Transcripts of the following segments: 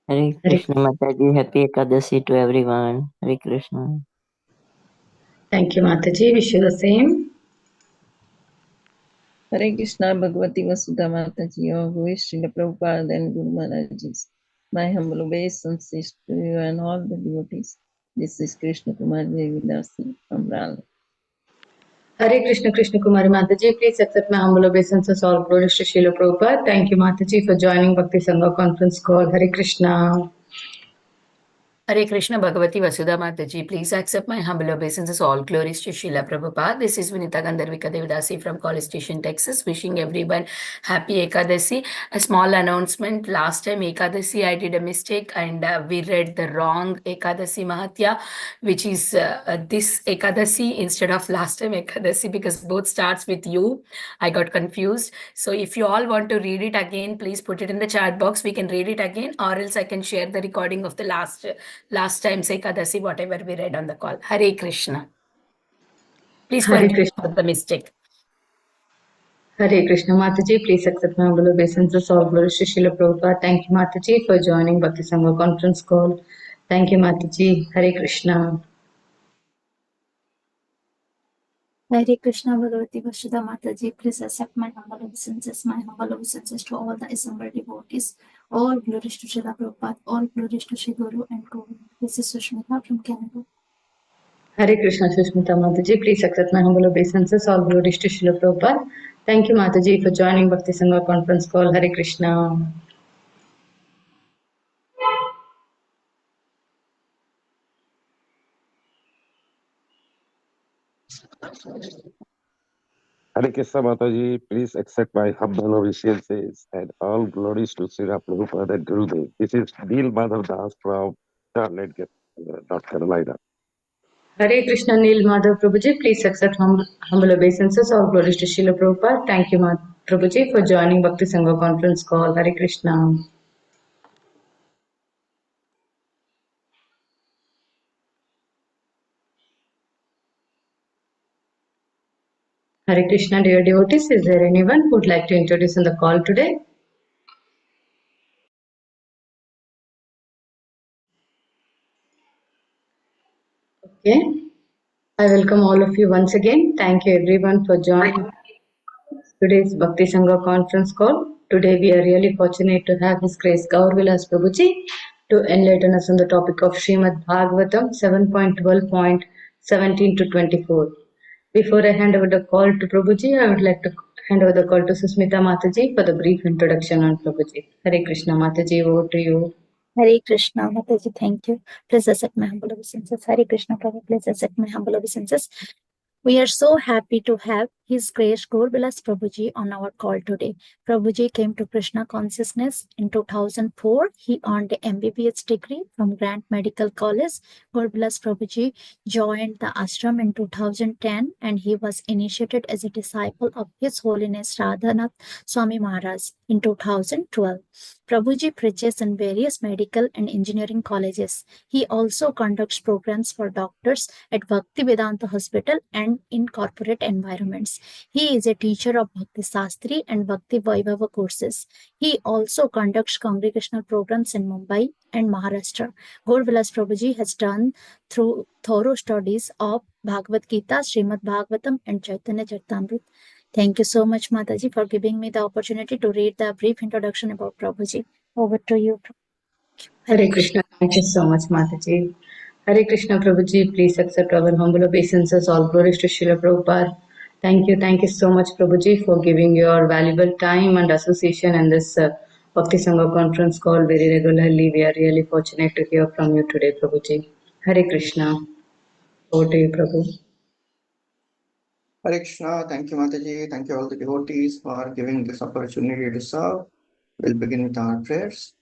Hare Krishna Mataji, happy Ekadasi to everyone. Hare Krishna. Thank you, Mataji. Wish you the same. Hare Krishna Bhagavati Vasudha Mataji, your wish Srila Prabhupada and Guru Maharajis. My humble obeisances to you and all the devotees. This is Krishna Kumari Vilas from Raleigh. Hare Krishna, Krishna Kumari Mataji. Please accept my humble obeisances. All glories to Srila Prabhupada. Thank you, Mataji, for joining Bhaktishangha Conference call. Hare Krishna. Hare Krishna Bhagavati Vasudha Mataji, please accept my humble obeisances. All glories to Srila Prabhupada. This is Vinita Gandharvika Devidasi from College Station, Texas, wishing everyone happy Ekadasi. A small announcement. Last time Ekadasi I did a mistake and we read the wrong Ekadasi Mahatya, which is this Ekadasi instead of last time Ekadasi, because both starts with you. I got confused. So if you all want to read it again, please put it in the chat box. We can read it again, or else I can share the recording of the last time's Ekadasi, whatever we read on the call. Hare Krishna. Please Hare forgive Krishna. for the mistake. Hare Krishna Mataji, please accept my humble obeisances. All glories to Srila Prabhupada. Thank you, Mataji, for joining Bhaktishangha Conference call. Thank you, Mataji. Hare Krishna. Hare Krishna Bhagavati Vasudha Mataji, please accept my humble obeisances. My humble obeisances to all the assembled devotees. All glories to Srila Prabhupada. All glories to Sri Guru and Govind. This is Sushmita from Canada. Hare Krishna Sushmita Mataji, please accept my humble obeisances. All glories to Srila Prabhupada. Thank you, Mataji, for joining Bhaktishangha Conference call. Hare Krishna. Hare Krishna Mataji, please accept my humble obeisances and all glories to Srila Prabhupada and Gurudev. This is Neil Madhav Das from Charlotte, North Carolina. Hare Krishna Neil Madhav Prabhuji, please accept humble obeisances. All glories to Srila Prabhupada. Thank you, Prabhuji, for joining Bhakti Sangha Conference call. Hare Krishna. Hare Krishna, dear devotees. Is there anyone who would like to introduce on the call today? Okay. I welcome all of you once again. Thank you everyone for joining today's Bhakti Sangha Conference call. Today we are really fortunate to have His Grace Gaur Vilas Prabhuji to enlighten us on the topic of Srimad Bhagavatam 7.12.17 to 24. Before I hand over the call to Prabhuji, I would like to hand over the call to Susmita Mataji for the brief introduction on Prabhuji. Hare Krishna Mataji, over to you. Hare Krishna Mataji, thank you. Please accept my humble obeisances. Hare Krishna Prabhu, please accept my humble obeisances. We are so happy to have His Grace Gaur Vilas Prabhuji on our call today. Prabhuji came to Krishna consciousness in 2004. He earned the MBBS degree from Grant Medical College. Gaur Vilas Prabhuji joined the ashram in 2010 and he was initiated as a disciple of His Holiness Radhanath Swami Maharaj in 2012. Prabhuji preaches in various medical and engineering colleges. He also conducts programs for doctors at Bhakti Vedanta Hospital and in corporate environments. He is a teacher of Bhakti Sastri and Bhakti Vaibhava courses. He also conducts congregational programs in Mumbai and Maharashtra. Gaur Vilas Prabhuji has done through thorough studies of Bhagavad Gita, Srimad Bhagavatam and Chaitanya Charitamrita. Thank you so much, Mataji, for giving me the opportunity to read the brief introduction about Prabhuji. Over to you. Hare Krishna. Thank you so much, Mataji. Hare Krishna Prabhuji, please accept our humble obeisances. All glories to Srila Prabhupada. Thank you so much, Prabhuji, for giving your valuable time and association in this Bhakti Sangha conference call very regularly. We are really fortunate to hear from you today, Prabhuji. Hare Krishna. Over to you, Prabhu. Hare Krishna, thank you Mataji, thank you all the devotees for giving this opportunity to serve. We'll begin with our prayers.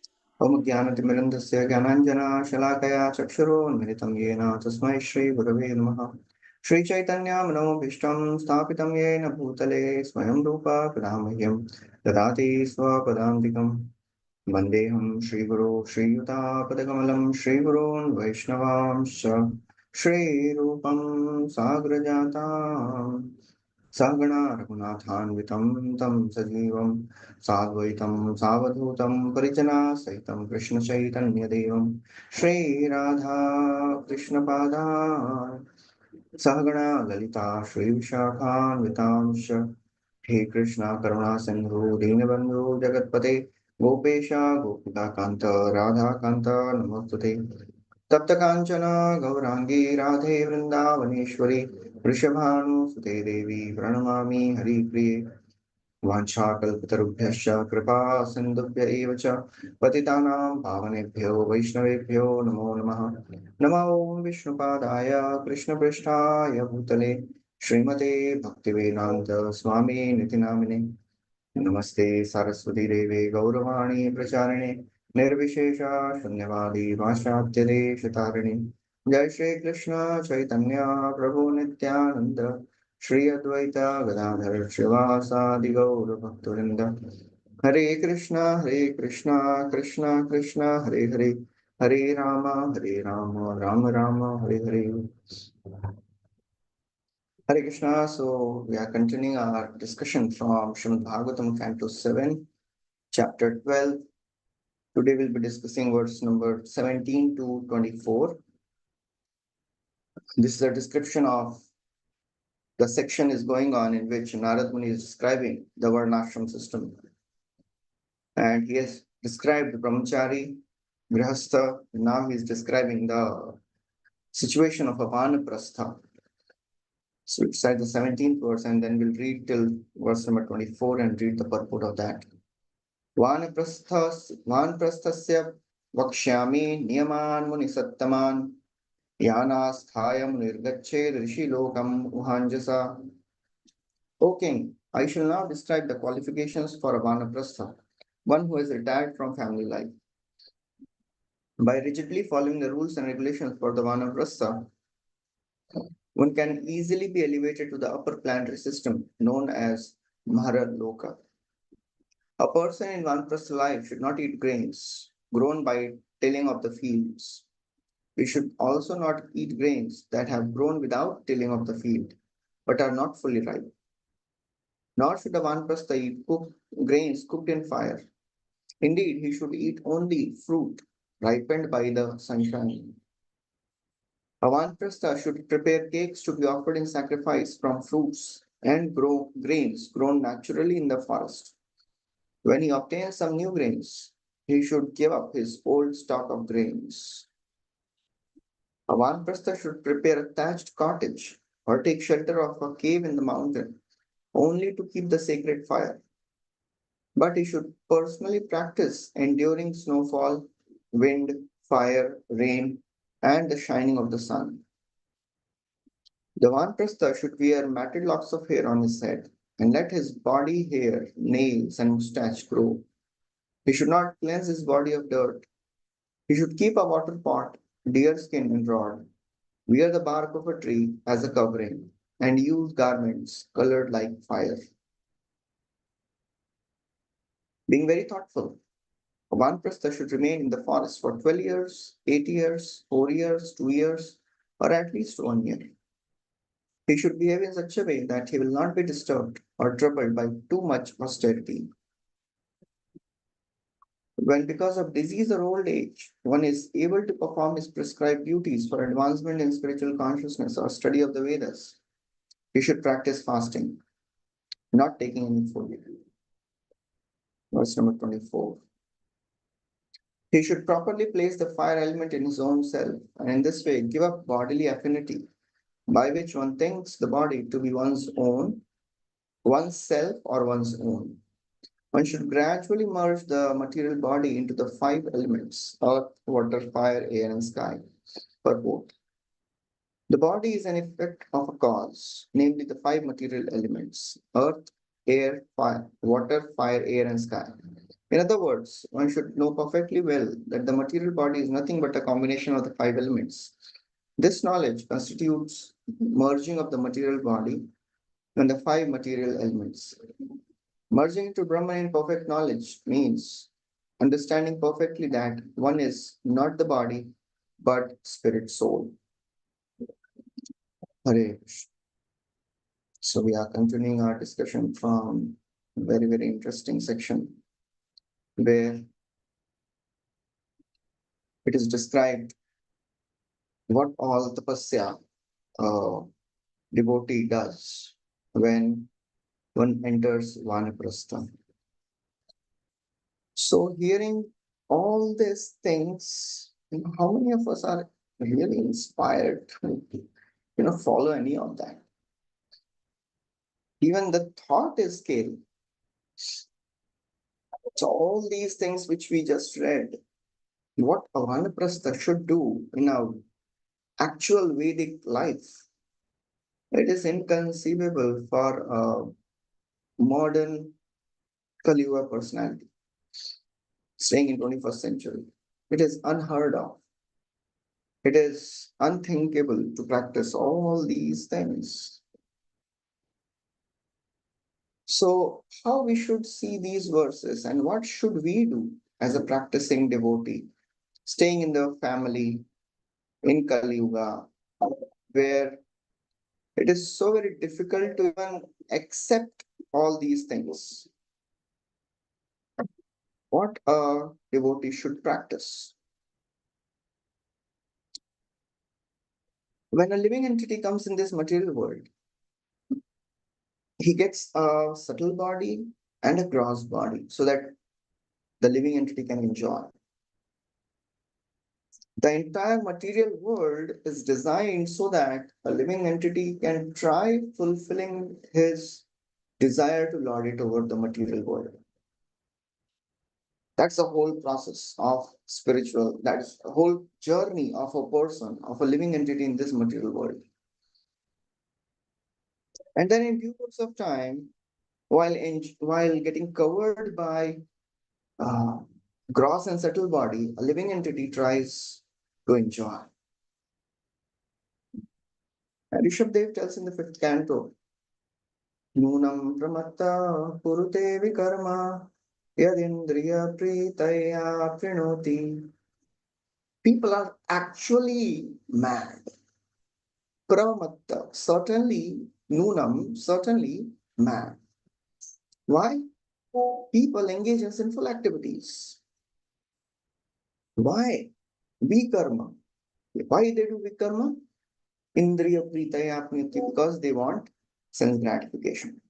Om Jnanatimirandasya Gyananjana Shalakaya Chakshuro Unmilitam Yena Tasmai Shri Gurave Namaha Shri Chaitanya Manobhishtam Sthapitam Yena Bhutale Swayam Rupa Kadamahyam Dadati Swapadandikam Vandeham Shri Guru Shri Yuta Padakamalam Shri Gurun Vaishnavamsha Shri Rupam Sagrajatam Sangana Raghunathanvitam tam sajivam sadvaitam savadhutam parijana saitam Krishna Chaitanya Devam Shri Radha Krishna Pada Sahagana Lalita Shri Vishakhanvitamsha He Krishna Karuna Sindhu Dinabandhu Jagatpate Gopesha Gopika Kanta Radha Kanta Namostate तप्त कांचन गौरांगी राधे वृंदावनेश्वरी वृषभानुसुते देवी प्रणमामि हरिप्रिये वाञ्छाकल्पतरुभ्यश्च कृपा सिन्धुभ्य एव च पतितानां पावनेभ्यो वैष्णवेभ्यो नमो नमः नमो ॐ विष्णुपादाय कृष्णपृष्ठाय भूतले श्रीमते भक्तिवेदान्त स्वामी निति नामिने नमस्ते सरस्वती देवे गौरवाणी प्रचारिणे निर्विशेषा शून्यवादी भाषात्यदेशतारिणे जय श्री कृष्ण चैतन्य प्रभु नित्यानंद श्री अद्वैत गदाधर श्रीवासादि गौर भक्तवृंद हरे Krishna Krishna Krishna Hare Hare Hare Ram Ram Ram Hare Hare. Hare Krishna. So we are continuing our discussion from Srimad Bhagavatam, Canto 7, Chapter 12. Today we'll be discussing verse number 17 to 24. This is a description of the section is going on in which Narad Muni is describing the Varnashram system. And he has described the Brahmachari, Grihastha, and now he is describing the situation of a vanaprasta. So it's at the 17th verse, and then we'll read till verse number 24 and read the purport of that. वानप्रस्थस्य वक्ष्यामि नियमान् मुनिसत्तमान् यानास्थाय मुनिर्गच्छेत् ऋषिलोकम् उहाञ्जसा. O king, I shall now describe the qualifications for a vanaprastha, one who has retired from family life. By rigidly following the rules and regulations for the vanaprastha, one can easily be elevated to the upper planetary system known as Maharaloka. A person in vanaprastha life should not eat grains grown by tilling of the fields. We should also not eat grains that have grown without tilling of the field, but are not fully ripe. Nor should a vanaprastha eat grains cooked in fire. Indeed, he should eat only fruit ripened by the sunshine. A vanaprastha should prepare cakes to be offered in sacrifice from fruits and grains grown naturally in the forest. When he obtains some new grains, he should give up his old stock of grains. A vanaprastha should prepare a thatched cottage or take shelter of a cave in the mountain only to keep the sacred fire. But he should personally practice enduring snowfall, wind, fire, rain, and the shining of the sun. The vanaprastha should wear matted locks of hair on his head and let his body hair, nails, and mustache grow. He should not cleanse his body of dirt. He should keep a water pot, deer skin, and rod, wear the bark of a tree as a covering, and use garments colored like fire. Being very thoughtful, a vanaprastha should remain in the forest for 12 years, 8 years, 4 years, 2 years, or at least 1 year. He should behave in such a way that he will not be disturbed or troubled by too much austerity. When, because of disease or old age, one is able to perform his prescribed duties for advancement in spiritual consciousness or study of the Vedas, he should practice fasting, not taking any food. Verse number 24. He should properly place the fire element in his own self, and in this way give up bodily affinity, by which one thinks the body to be one's own, one's self, or one's own. One should gradually merge the material body into the 5 elements: earth, water, fire, air, and sky, for both. The body is an effect of a cause, namely the 5 material elements: earth, air, fire, water, fire, air, and sky. In other words, one should know perfectly well that the material body is nothing but a combination of the 5 elements. This knowledge constitutes merging of the material body and the 5 material elements. Merging into Brahman in perfect knowledge means understanding perfectly that one is not the body, but spirit soul. Hare Krishna. So we are continuing our discussion from a very, very interesting section where it is described what all tapasya devotee does when one enters vanaprasta. So hearing all these things, how many of us are really inspired to, follow any of that? Even the thought is scary. So all these things which we just read, what a vanaprastha should do in our actual Vedic life, it is inconceivable for a modern Kali Yuga personality staying in 21st century. It is unheard of. It is unthinkable to practice all these things. So how we should see these verses and what should we do as a practicing devotee, staying in the family in Kali Yuga, where it is so very difficult to even accept all these things. What a devotee should practice. When a living entity comes in this material world, he gets a subtle body and a gross body so that the living entity can enjoy. The entire material world is designed so that a living entity can try fulfilling his desire to lord it over the material world. That's the whole process of spiritual, that is the whole journey of a person, of a living entity in this material world. And then in due course of time, while getting covered by gross and subtle body, a living entity tries to enjoy. And Rishabdev tells in the 5th canto, Nunam pramatta purute vikarma yadindriya pritaya prinoti. People are actually mad. Pramatta, certainly, Nunam, certainly mad. Why? People engage in sinful activities. Why? Vikarma. Why they do vikarma? Indriya pritaya apniti, because they want sense gratification.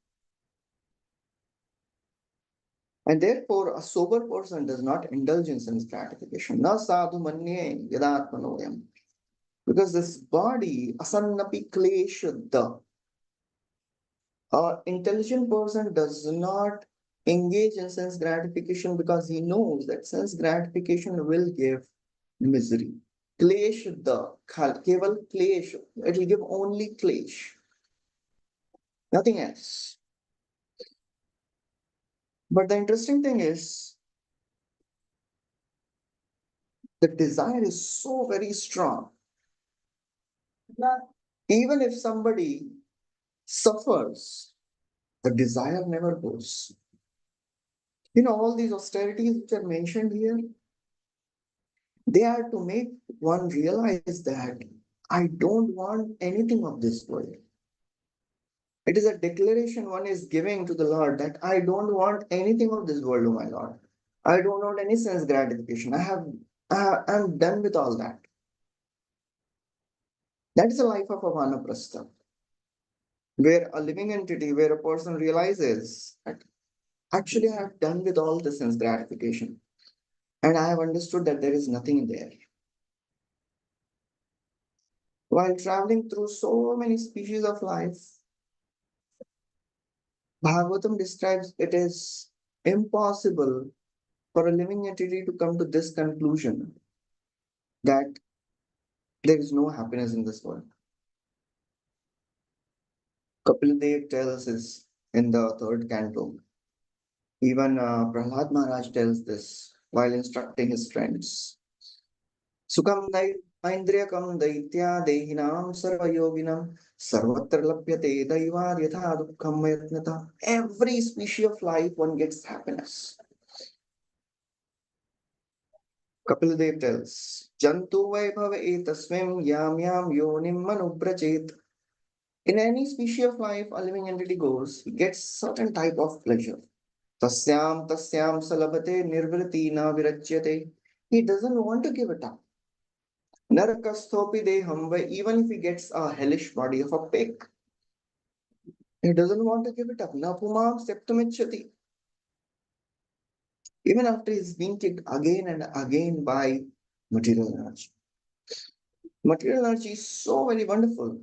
And therefore, a sober person does not indulge in sense gratification. Na sadhu manye yadatmanoyam. Because this body, asannapi kleshuddha. An intelligent person does not engage in sense gratification because he knows that sense gratification will give misery. Kleshuddha, keval klesh, it will give only klesh. Nothing else. But the interesting thing is, the desire is so very strong. Even if somebody suffers, the desire never goes. All these austerities which are mentioned here, they are to make one realize that I don't want anything of this world. It is a declaration one is giving to the Lord that I don't want anything of this world, oh my Lord. I don't want any sense gratification. I'm done with all that. That is the life of a vanaprastha, where a living entity, where a person realizes that actually I have done with all the sense gratification, and I have understood that there is nothing there. While traveling through so many species of life, Bhagavatam describes it is impossible for a living entity to come to this conclusion that there is no happiness in this world. Kapil Dev tells us in the 3rd canto. Even Prahlad Maharaj tells this while instructing his friends. Sukam Indriyakam Daitya Dehinam Sarvayoginam Sarvatra Lapyate Daivad Yatha Dukkham Mayatnata. Every species of life one gets happiness. Kapil Dev tells, Jantu Vaibhava Etasmim Yam Yam Yonim Manubrachet In any species of life a living entity goes, he gets certain type of pleasure. Tasyam salabate nirvriti na virachyate. He doesn't want to give it up. Narakasthopi deham, even if he gets a hellish body of a pig, he doesn't want to give it up. Napumam septamichyati. Even after he's being kicked again and again by material energy. Material energy is so very wonderful.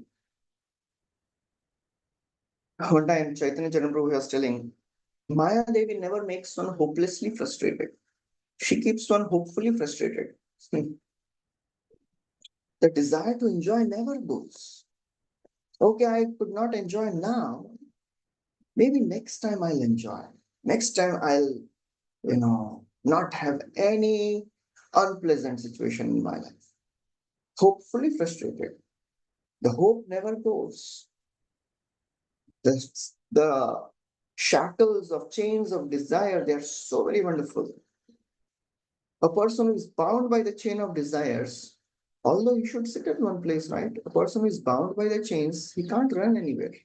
One time, Chaitanya Prabhu was telling, Maya Devi never makes one hopelessly frustrated. She keeps one hopefully frustrated. The desire to enjoy never goes. Okay, I could not enjoy now. Maybe next time I'll enjoy. Next time I'll, not have any unpleasant situation in my life. Hopefully frustrated. The hope never goes. The shackles of chains of desire, they are so very wonderful. A person who is bound by the chain of desires, although he should sit at one place, right? A person who is bound by the chains, he can't run anywhere.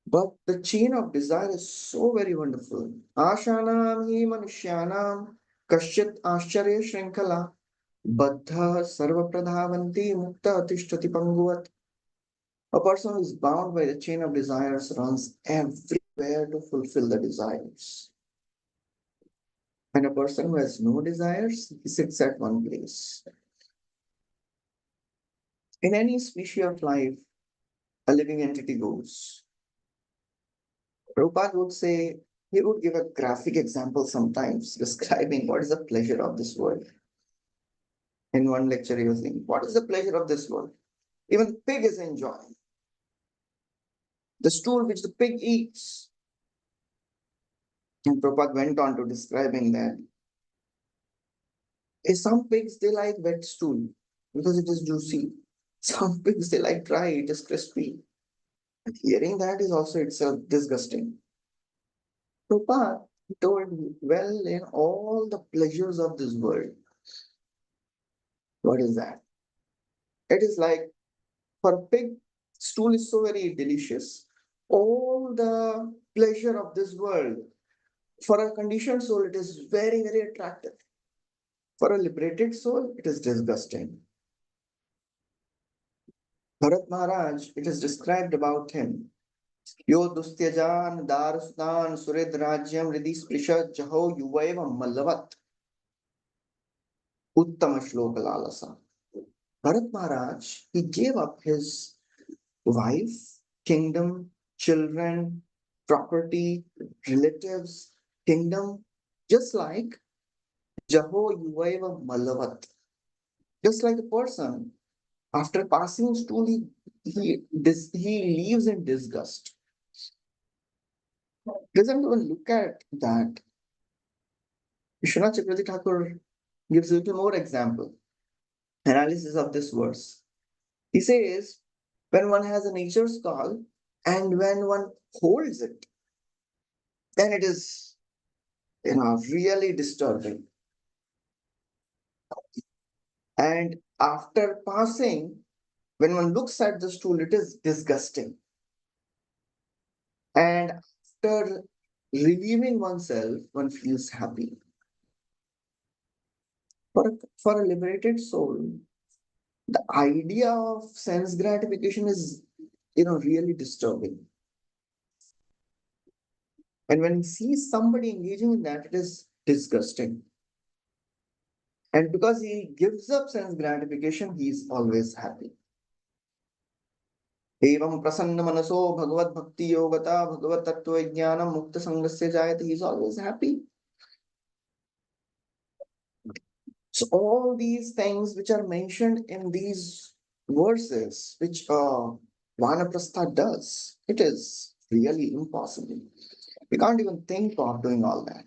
But the chain of desire is so very wonderful. Ashanam hi manushyanam kasyat ascharya shrinkala baddha sarva pradhavanti mukta atishtati panguvat. A person who is bound by the chain of desires runs everywhere to fulfill the desires. And a person who has no desires, he sits at one place. In any species of life, a living entity goes. Prabhupada would say, he would give a graphic example sometimes describing what is the pleasure of this world. In one lecture, he was saying, what is the pleasure of this world? Even pig is enjoying. The stool which the pig eats. And Prabhupada went on to describing that. Some pigs, they like wet stool because it is juicy. Some pigs, they like dry, it is crispy. And hearing that is also itself disgusting. Prabhupada told well in all the pleasures of this world. What is that? It is like for a pig, stool is so very delicious. All the pleasure of this world, for a conditioned soul, it is very, very attractive. For a liberated soul, it is disgusting. Bharat Maharaj, it is described about him. Yo dustyajan darustan surid rajyam ridhi sprisha jaho yuvaiva mallavat uttama shloka lalasa. Bharat Maharaj, he gave up his wife, kingdom, children, property, relatives, kingdom, just like Jaho Yuvaiva Mallavat. Just like a person, after passing stool, he leaves in disgust. Doesn't even look at that. Vishwanath Chakravarti Thakur gives a little more example, analysis of this verse. He says, when one has a nature's call and when one holds it, then it is, really disturbing. And after passing, when one looks at the stool, it is disgusting. And after relieving oneself, one feels happy. For a liberated soul, the idea of sense gratification is, really disturbing. And when he sees somebody engaging in that, it is disgusting. And because he gives up sense gratification, he is always happy. Evam prasanna manaso bhagavad bhakti yogata bhagavad tattva jnanam mukta sangasya jayate. He is always happy. So all these things which are mentioned in these verses, which vanaprasta does, it is really impossible. We can't even think of doing all that.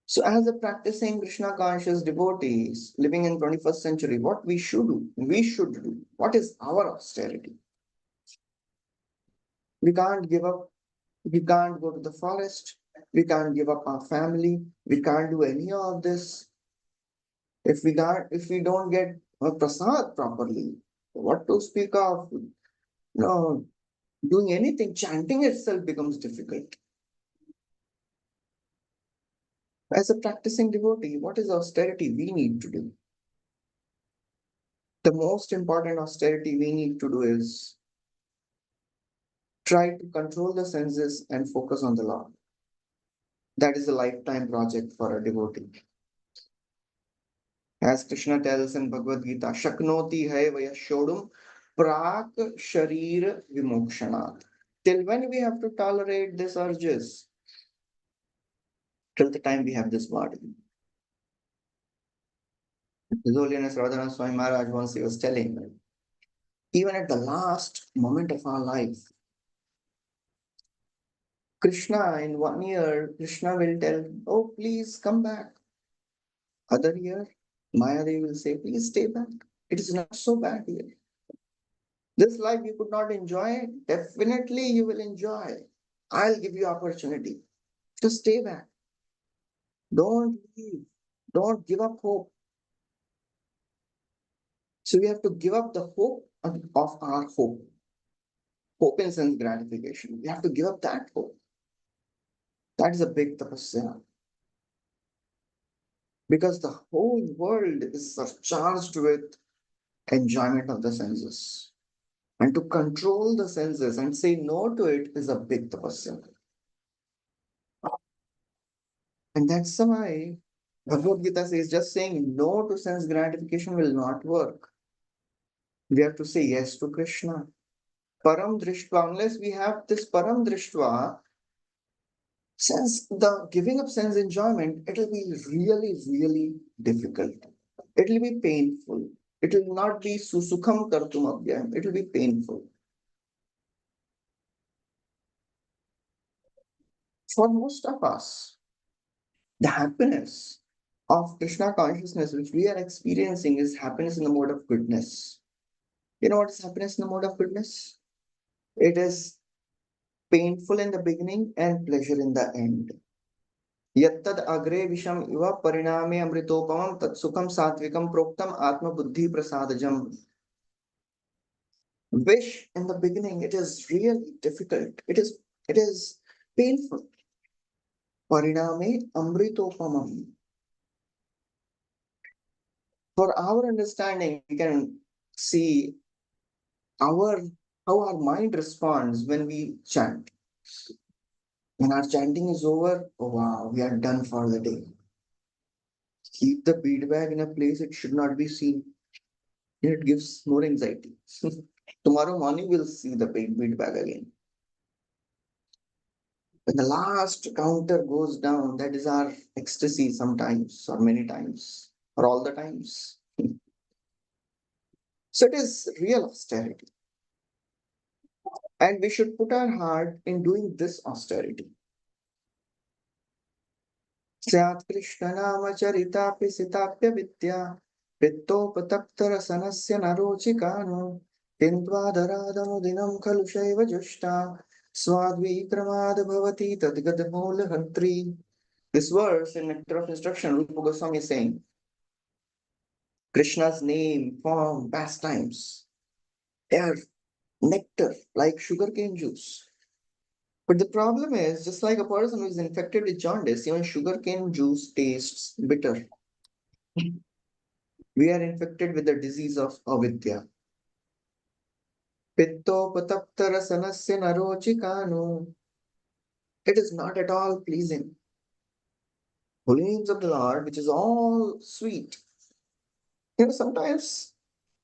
So as a practicing Krishna conscious devotees living in 21st century, what we should do, what is our austerity? We can't give up, we can't go to the forest, we can't give up our family, we can't do any of this. If we don't get a prasad properly, what to speak of doing anything, chanting itself becomes difficult. As a practicing devotee, what is austerity we need to do? The most important austerity we need to do is try to control the senses and focus on the Lord. That is a lifetime project for a devotee. As Krishna tells in Bhagavad Gita, Shaknoti hai vaya shodum prak sharir vimokshanat. Till when we have to tolerate these urges? Till the time we have this body. His Holiness Radharani Swami Maharaj once he was telling, even at the last moment of our life, Krishna, in 1 year, Krishna will tell, oh, please come back. Other year, Mayadevi will say, please stay back. It is not so bad here. This life you could not enjoy, definitely you will enjoy. I'll give you opportunity to stay back. Don't leave. Don't give up hope. So we have to give up the hope of our hope. Hope in sense gratification. We have to give up that hope. That is a big tapasya. Because the whole world is surcharged with enjoyment of the senses. And to control the senses and say no to it is a big tapasya. And that's why Bhagavad Gita says just saying no to sense gratification will not work. We have to say yes to Krishna. Param Drishtva, unless we have this Param Drishtva, sense the giving up sense enjoyment, it will be really, really difficult. It will be painful. It will not be susukham kartum abhyam. It will be painful. For most of us, the happiness of Krishna consciousness which we are experiencing is happiness in the mode of goodness. You know what is happiness in the mode of goodness? It is painful in the beginning and pleasure in the end. Yattad agre visham iva pariname amritopamam tat sukham satvikam proktam atma buddhi prasadajam. Wish in the beginning, it is really difficult. It is painful. Pariname amritopamam. For our understanding, we can see how our mind responds when we chant. When our chanting is over, oh wow, we are done for the day. Keep the bead bag in a place it should not be seen. It gives more anxiety. Tomorrow morning we'll see the bead bag again. When the last counter goes down, that is our ecstasy sometimes, or many times, or all the times. So it is real austerity. And we should put our heart in doing this austerity. Syat Krishna Nama Charitapi Sitapya Vidya Pittopataptarasanasya Narochikano Tindvadaradamudilam Kalushaiva Jushta Swadvikramad Bhavati Tadgadamula Hantri. This verse in Nectar of Instruction, Rupa Goswami is saying, Krishna's name, form, pastimes, they are nectar, like sugarcane juice. But the problem is, just like a person who is infected with jaundice, even sugarcane juice tastes bitter. We are infected with the disease of avidya. Pittopataptarasanasya narochikano. It is not at all pleasing. Holy names of the Lord, which is all sweet. Sometimes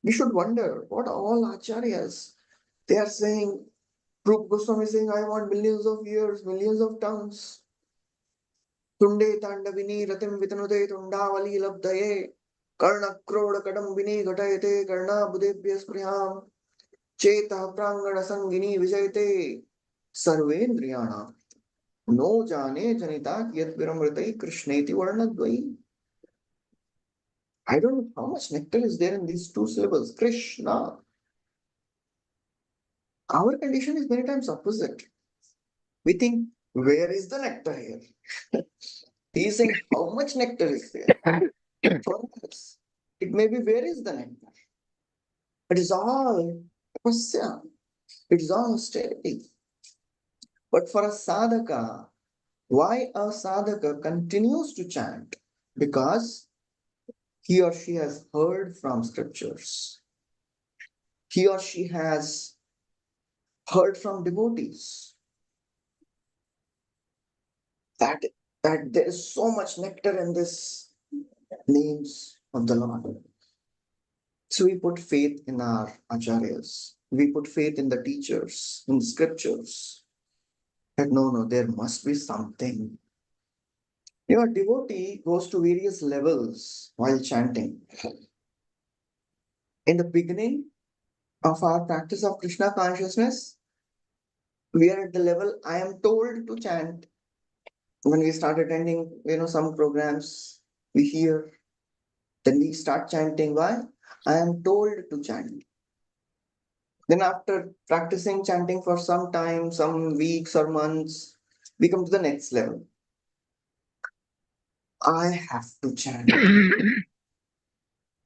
we should wonder what all acharyas, they are saying, Rupa Goswami is saying, I want millions of years, millions of tongues. Tunde Tandavini Ratim Vitanude Tundavali Labdaye Karna Kroda Kadambini Gatayate Karna Budebhyas Priyam Cheta Prangana Sangini Vijayate Sarvendriyana No Jane Janita Yat Viramritai Krishneti Varnadvai. I don't know how much nectar is there in these two syllables. Krishna. Our condition is many times opposite. We think, where is the nectar here? He is saying, how much nectar is there? For us, it may be, where is the nectar? It is all tapasya. It's all austerity. But for a sadhaka, why a sadhaka continues to chant? Because he or she has heard from scriptures. He or she has heard from devotees that, that there is so much nectar in this names of the Lord. So we put faith in our acharyas. We put faith in the teachers, in the scriptures. That no, there must be something. A devotee goes to various levels while chanting. In the beginning of our practice of Krishna consciousness, we are at the level I am told to chant. When we start attending, some programs, we hear, then we start chanting. Why? I am told to chant. Then after practicing chanting for some time, some weeks or months, we come to the next level. I have to chant.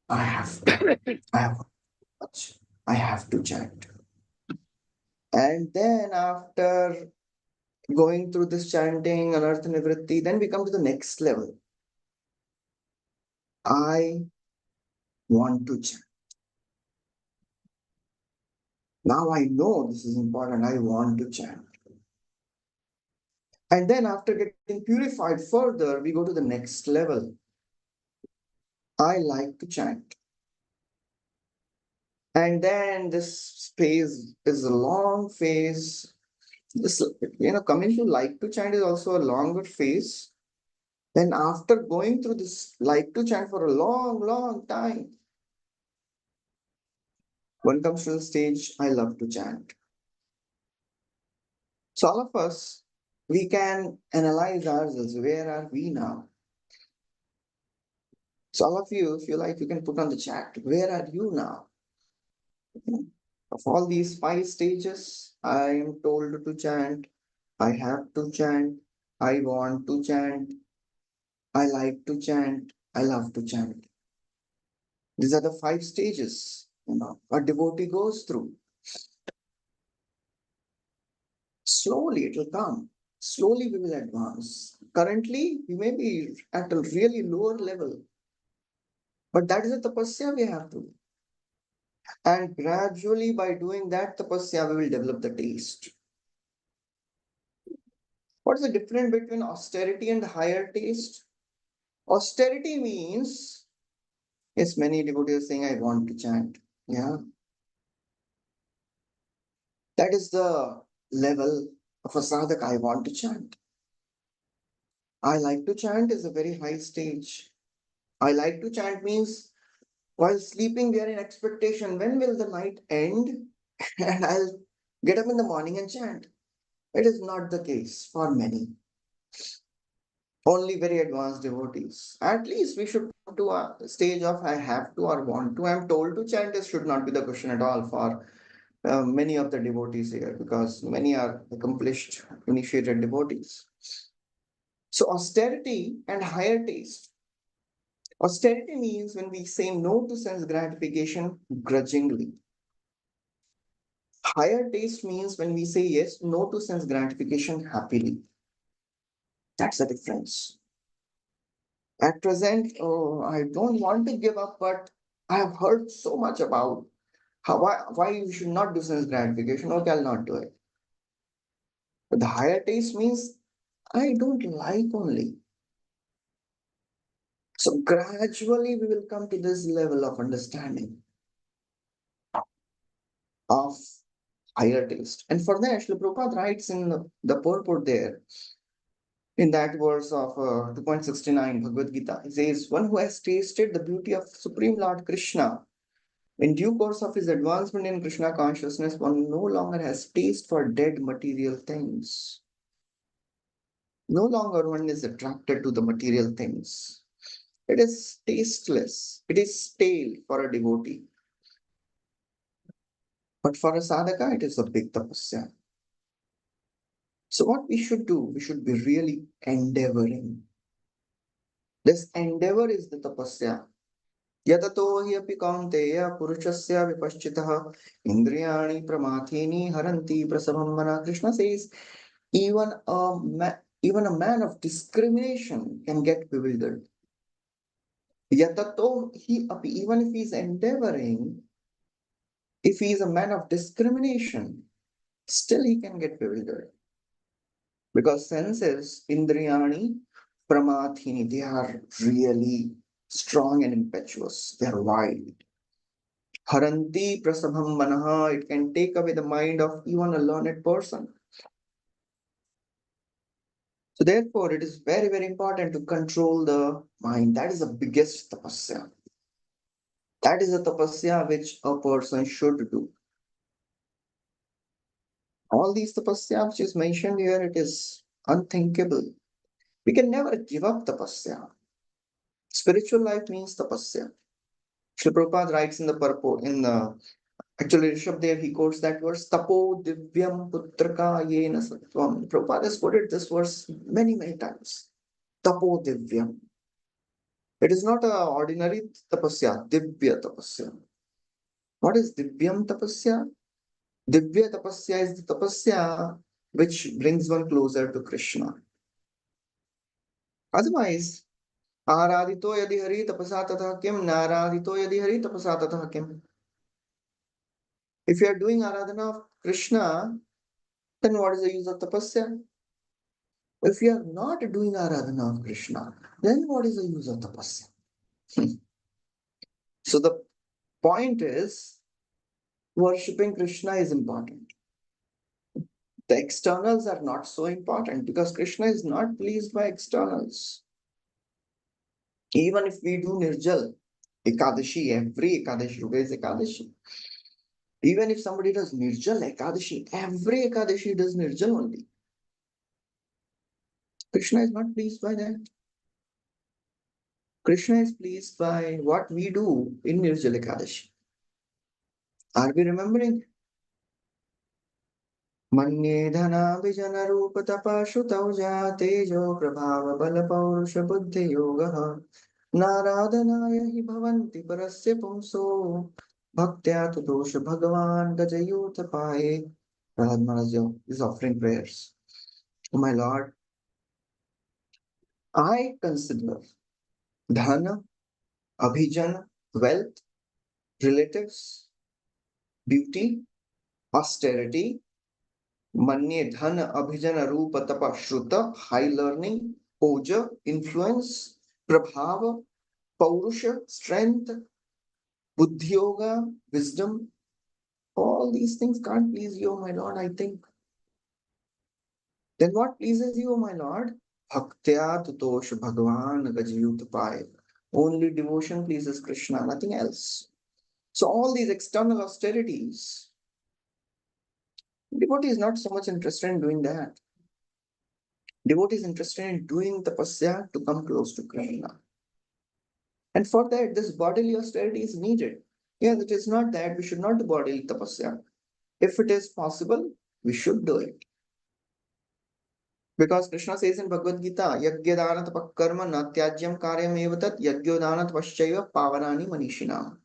I have to. I have much. I have to chant. And then after going through this chanting, anartha nivritti, then we come to the next level. I want to chant. Now I know this is important. I want to chant. And then after getting purified further, we go to the next level. I like to chant. And then this phase is a long phase. This, coming to like to chant is also a longer phase. Then after going through this like to chant for a long, long time, one comes to the stage, I love to chant. So all of us, we can analyze ourselves. Where are we now? So all of you, if you like, you can put on the chat, where are you now? Of all these 5 stages, I am told to chant, I have to chant, I want to chant, I like to chant, I love to chant. These are the 5 stages, a devotee goes through. Slowly it will come. Slowly we will advance. Currently, we may be at a really lower level. But that is a tapasya we have to do. And gradually by doing that tapasya, we will develop the taste. What is the difference between austerity and higher taste? Austerity means, yes, many devotees are saying, I want to chant. Yeah. That is the level of a sadhak, I want to chant. I like to chant is a very high stage. I like to chant means while sleeping, we are in expectation. When will the night end? And I'll get up in the morning and chant. It is not the case for many. Only very advanced devotees. At least we should come to a stage of I have to or want to. I'm told to chant. This should not be the question at all for many of the devotees here, because many are accomplished, initiated devotees. So austerity and higher taste. Austerity means when we say no to sense gratification grudgingly. Higher taste means when we say yes, no to sense gratification happily. That's the difference. At present, I don't want to give up, but I have heard so much about why you should not do sense gratification. Okay, I'll not do it. But the higher taste means I don't like only. So gradually we will come to this level of understanding of higher taste. And for that, Srila Prabhupada writes in the purport there, in that verse of 2.69 Bhagavad Gita, he says, one who has tasted the beauty of Supreme Lord Krishna, in due course of his advancement in Krishna consciousness, one no longer has taste for dead material things. No longer one is attracted to the material things. It is tasteless. It is stale for a devotee. But for a sadhaka, it is a big tapasya. So what we should do, we should be really endeavoring. This endeavor is the tapasya. यततो हि अपि कौन्तेय पुरुषस्य विपश्चितः इन्द्रियाणि प्रमाथीनि हरन्ति प्रसभं मनः. Krishna says even a man of discrimination can get bewildered. Yatato hi api, even if he is endeavoring, if he is a man of discrimination, still he can get bewildered. Because senses, indriyani, pramathini, they are really strong and impetuous. They are wild. Haranti prasabham manaha, it can take away the mind of even a learned person. So therefore, it is very, very important to control the mind. That is the biggest tapasya. That is a tapasya which a person should do. All these tapasya which is mentioned here, it is unthinkable. We can never give up tapasya. Spiritual life means tapasya. Srila Prabhupada writes in the purport, actually Rishabdev, he quotes that verse, tapo divyam putraka yena sattvam. Prabhupada has quoted this verse many, many times. Tapo divyam. It is not an ordinary tapasya, divya tapasya. What is divyam tapasya? Divya tapasya is the tapasya which brings one closer to Krishna. Otherwise, आराधितो यदि हरि तपसा ततः किम नाराधितो यदि हरि तपसा ततः किम. If you are doing aradhana of Krishna, then what is the use of tapasya? If you are not doing aradhana of Krishna, then what is the use of tapasya? So the point is, worshipping Krishna is important. The externals are not so important because Krishna is not pleased by externals. Even if we do Nirjal, Ekadashi, every Ekadashi, today is Ekadashi. Even if somebody does Nirjal Ekadashi, every Ekadashi does Nirjal only. Krishna is not pleased by that. Krishna is pleased by what we do in Nirjal Ekadashi. Are we remembering? Manye dhana vijana rupa tapa shutauja tejo prabhava bala paurusha buddhi yoga naradhanaya hi bhavanti parasya pumso bhaktya tu dosha bhagavan gajayuta paye. Prahlad Maharaj is offering prayers. Oh my Lord, I consider dhana, abhijana, wealth, relatives, beauty, austerity, manye dhana, abhijana, rupa, tapa, shruta, high learning, oja, influence, prabhava, paurusha, strength, buddhi yoga, wisdom. All these things can't please you, my Lord, I think. Then what pleases you, my Lord? Bhaktya tutosh bhagavan gajayut pai. Only devotion pleases Krishna, nothing else. So all these external austerities, devotee is not so much interested in doing that. Devotee is interested in doing tapasya to come close to Krishna. And for that, this bodily austerity is needed. Yes, it is not that we should not do bodily tapasya. If it is possible, we should do it. Because Krishna says in Bhagavad Gita, Yagya dana tapakarma na tyajyam karyam evatat yagyo dana tapaschaiva pavanani manishinam.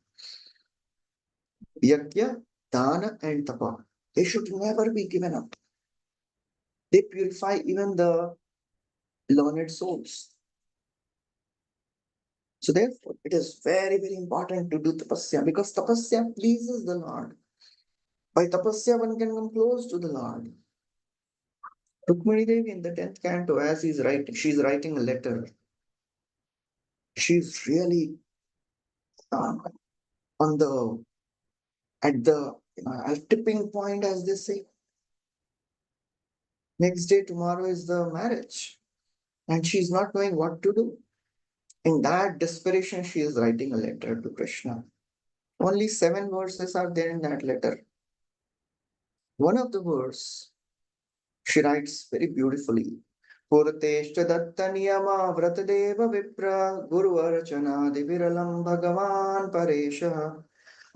Yagya, dana and tapa, they should never be given up. They purify even the learned souls. So therefore, it is very, very important to do tapasya because tapasya pleases the Lord. By tapasya, one can come close to the Lord. Rukmini Devi in the 10th canto, as she's writing a letter. She's really at the tipping point, as they say. Next day, tomorrow is the marriage. And she's not knowing what to do. In that desperation, she is writing a letter to Krishna. Only 7 verses are there in that letter. One of the verse, she writes very beautifully. Purteshta datta niyama vratadeva vipra guru archana diviralam bhagavan paresha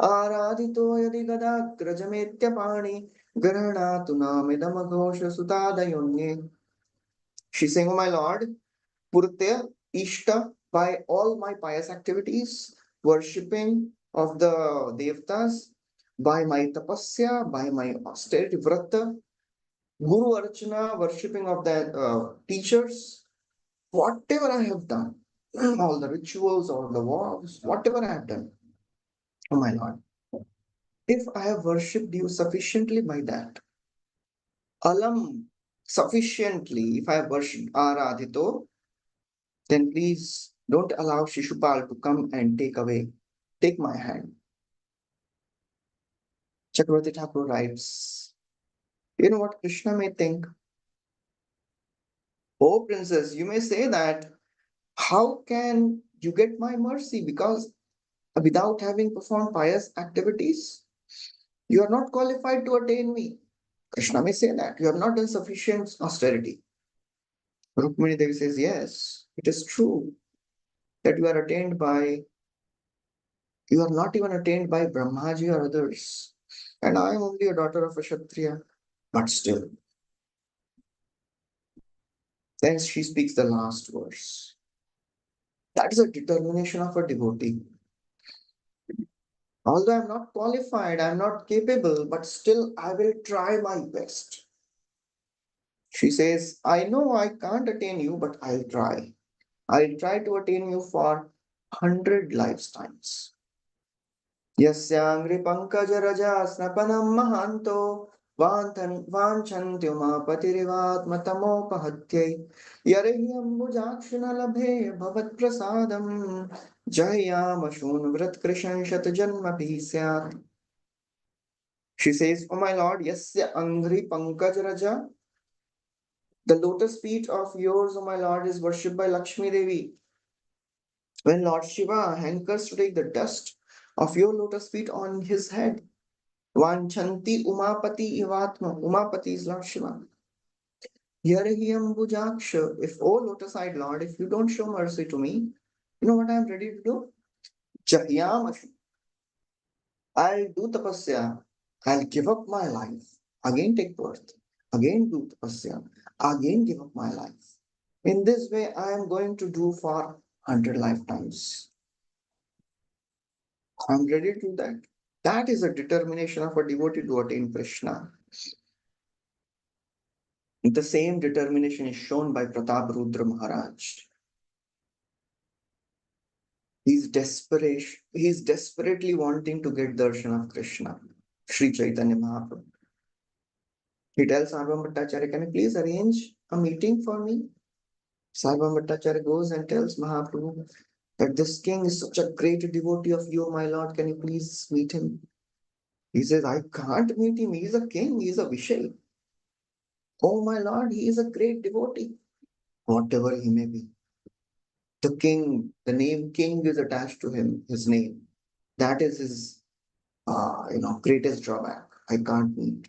aradhito yadi gadagrajametya pani granatu namidam ghosha sutadayonye. She's saying, oh my Lord, Purtya Ishta, by all my pious activities, worshipping of the devatas, by my tapasya, by my austerity vrata, guru archana, worshipping of the teachers, whatever I have done, all the rituals, all the vows, whatever I have done, oh my Lord, if I have worshipped you sufficiently by that, alam, sufficiently, if I have worshipped aradhito, then please don't allow Shishupal to come and take my hand. Chakravarti Thakur writes, you know what Krishna may think? Oh, princess, you may say that, how can you get my mercy? Because without having performed pious activities, you are not qualified to attain me. Krishna may say that. You have not done sufficient austerity. Rukmini Devi says, yes, it is true that you are not even attained by Brahmaji or others. And I am only a daughter of a Kshatriya. But still. Then she speaks the last verse. That is a determination of a devotee. Although I'm not qualified, I'm not capable, but still I will try my best. She says, I know I can't attain you, but I'll try. I'll try to attain you for 100 lifetimes. Yasyangri pankaj raja snapanam mahanto vanchantyumapatirvatmatamopahatyai yarehyambujakshana labhe bhavat prasadam jayamashun vrat krishan shat janma bhisyat. She says, oh my Lord, yasya angri pankaj raja, the lotus feet of yours, oh my Lord, is worshipped by Lakshmi Devi. When Lord Shiva hankers to take the dust of your lotus feet on his head, Vanchanti Umapati Ivatma, Umapati is Lord Shiva. Yarahiyam Bujaksha, if, oh lotus-eyed Lord, if you don't show mercy to me, you know what I am ready to do? Jahyamashu. I'll do tapasya. I'll give up my life. Again take birth. Again do tapasya. Again give up my life. In this way, I am going to do for 100 lifetimes. I'm ready to do that. That is a determination of a devotee to attain Krishna. The same determination is shown by Pratap Rudra Maharaj. He's desperately wanting to get darshan of Krishna, Sri Chaitanya Mahaprabhu. He tells Sarvam Bhattacharya, can you please arrange a meeting for me? Sarvam Bhattacharya goes and tells Mahaprabhu that this king is such a great devotee of you, my lord, can you please meet him? He says, I can't meet him, he is a king, he is a Vishay. Oh my lord, he is a great devotee, whatever he may be. The king, the name king is attached to him, his name. That is his greatest drawback. I can't meet.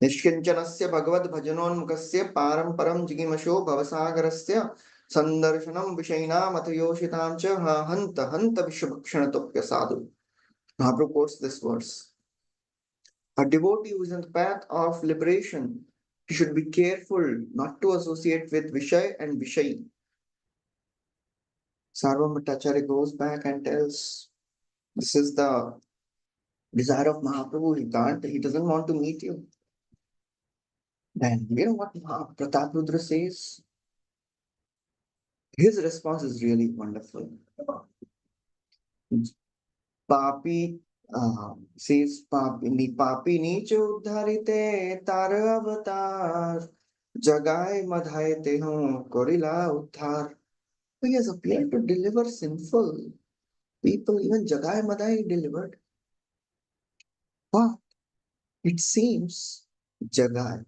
Nishkinchanasya bhagavad bhajanonmukasya paramparam jigimasho bhavasagarasya sandarshanam vishaina matayoshitam cha hanta vishwabhakshanatopya sadhu. Mahaprabhu quotes this verse. A devotee who is on the path of liberation, he should be careful not to associate with Vishay and Vishay. Sarvam Bhattacharya goes back and tells, this is the desire of Mahaprabhu, he doesn't want to meet you. Then, you know what Pratap Rudra says? His response is really wonderful. Papi says, Papi niche uddharite tar avatar, jagai madhaye te ho korila uddhar. He has appeared to deliver sinful people, even Jagai Madhai delivered. But it seems Jagai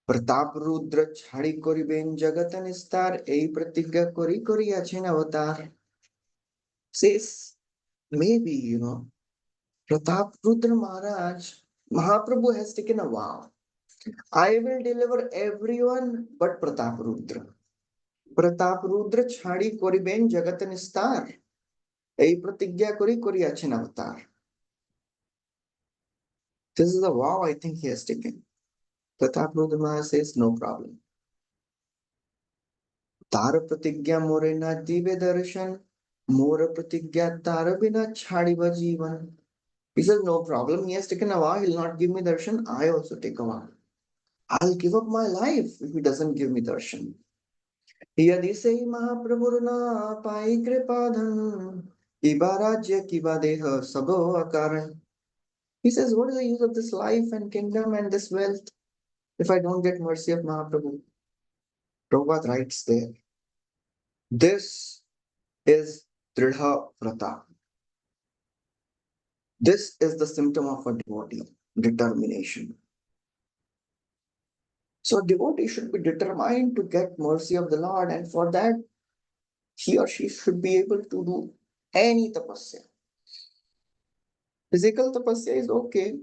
Pratap Rudra Chhadi Koriben Jagatan Star A Pratigya Kori Kori Achin Avatar says maybe Pratap Rudra Maharaj Mahaprabhu has taken a vow. I will deliver everyone but Pratap Rudra. Pratap Rudra Chhadi Koriben Jagatan Star A Pratigya Kori Kori Achin Avatar. This is a vow I think he has taken. Pratap Rudra Maharaj says no problem. तार प्रतिज्ञा मोरे न दिव्य दर्शन Mora pratigya tara bina chhadiva jivan. He says, no problem. He has taken a vow. He'll not give me darshan. I also take a vow. I'll give up my life if he doesn't give me darshan. यदि से महाप्रभुर ना पाई कृपाधन इबा राज्य किबा देह सबो अकारण. He says, what is the use of this life and kingdom and this wealth if I don't get mercy of Mahaprabhu? Prabhupada writes there, this is Dridha Vrata. This is the symptom of a devotee, determination. So a devotee should be determined to get mercy of the Lord, and for that, he or she should be able to do any tapasya. Physical tapasya is okay.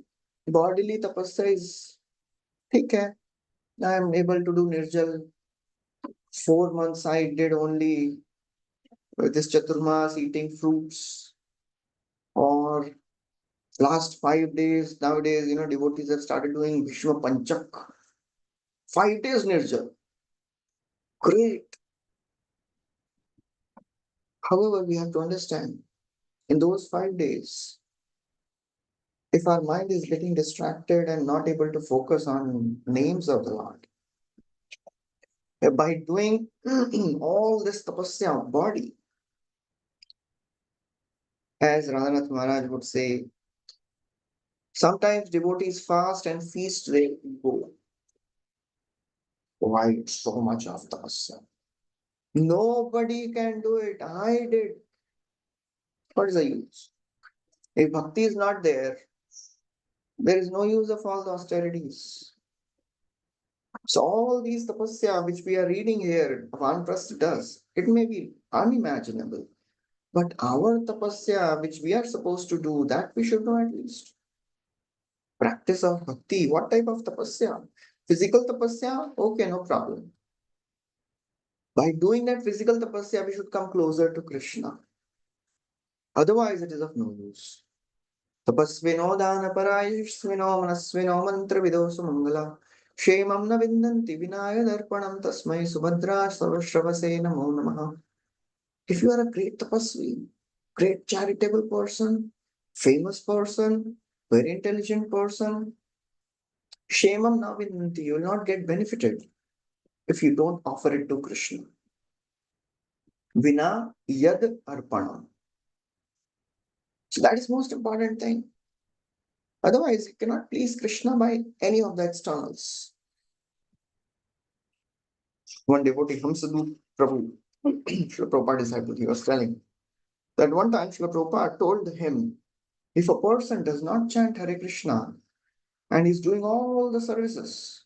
Bodily tapasya is okay. I am able to do nirjal. 4 months I did only this chaturmas, eating fruits, or last 5 days. Nowadays, devotees have started doing Bhishma Panchak. 5 days nirjal. Great. However, we have to understand, in those 5 days, if our mind is getting distracted and not able to focus on names of the Lord, by doing all this tapasya of body, as Radhanath Maharaj would say, sometimes devotees fast and feast their ego. Why so much of tapasya? Nobody can do it. I did. What is the use? If bhakti is not there, there is no use of all the austerities. So all these tapasya which we are reading here, vanaprasta does, it may be unimaginable. But our tapasya which we are supposed to do, that we should know at least. Practice of bhakti, what type of tapasya? Physical tapasya, okay, no problem. By doing that physical tapasya, we should come closer to Krishna. Otherwise, it is of no use. Tapasvino dana parayishvino manasvino mantra vidosu mangala shemam na vindanti vinaya darpanam tasmai subhadra sarvashravase namo namaha. If you are a great tapasvi, great charitable person, famous person, very intelligent person, shemam na vindanti, you will not get benefited if you don't offer it to Krishna. Vina yad arpanam. So that is most important thing. Otherwise, you cannot please Krishna by any of the externals. One devotee from Sadhu Prabhu, Srila Prabhupada disciple, he was telling that one time Srila Prabhupada told him, if a person does not chant Hare Krishna and is doing all the services,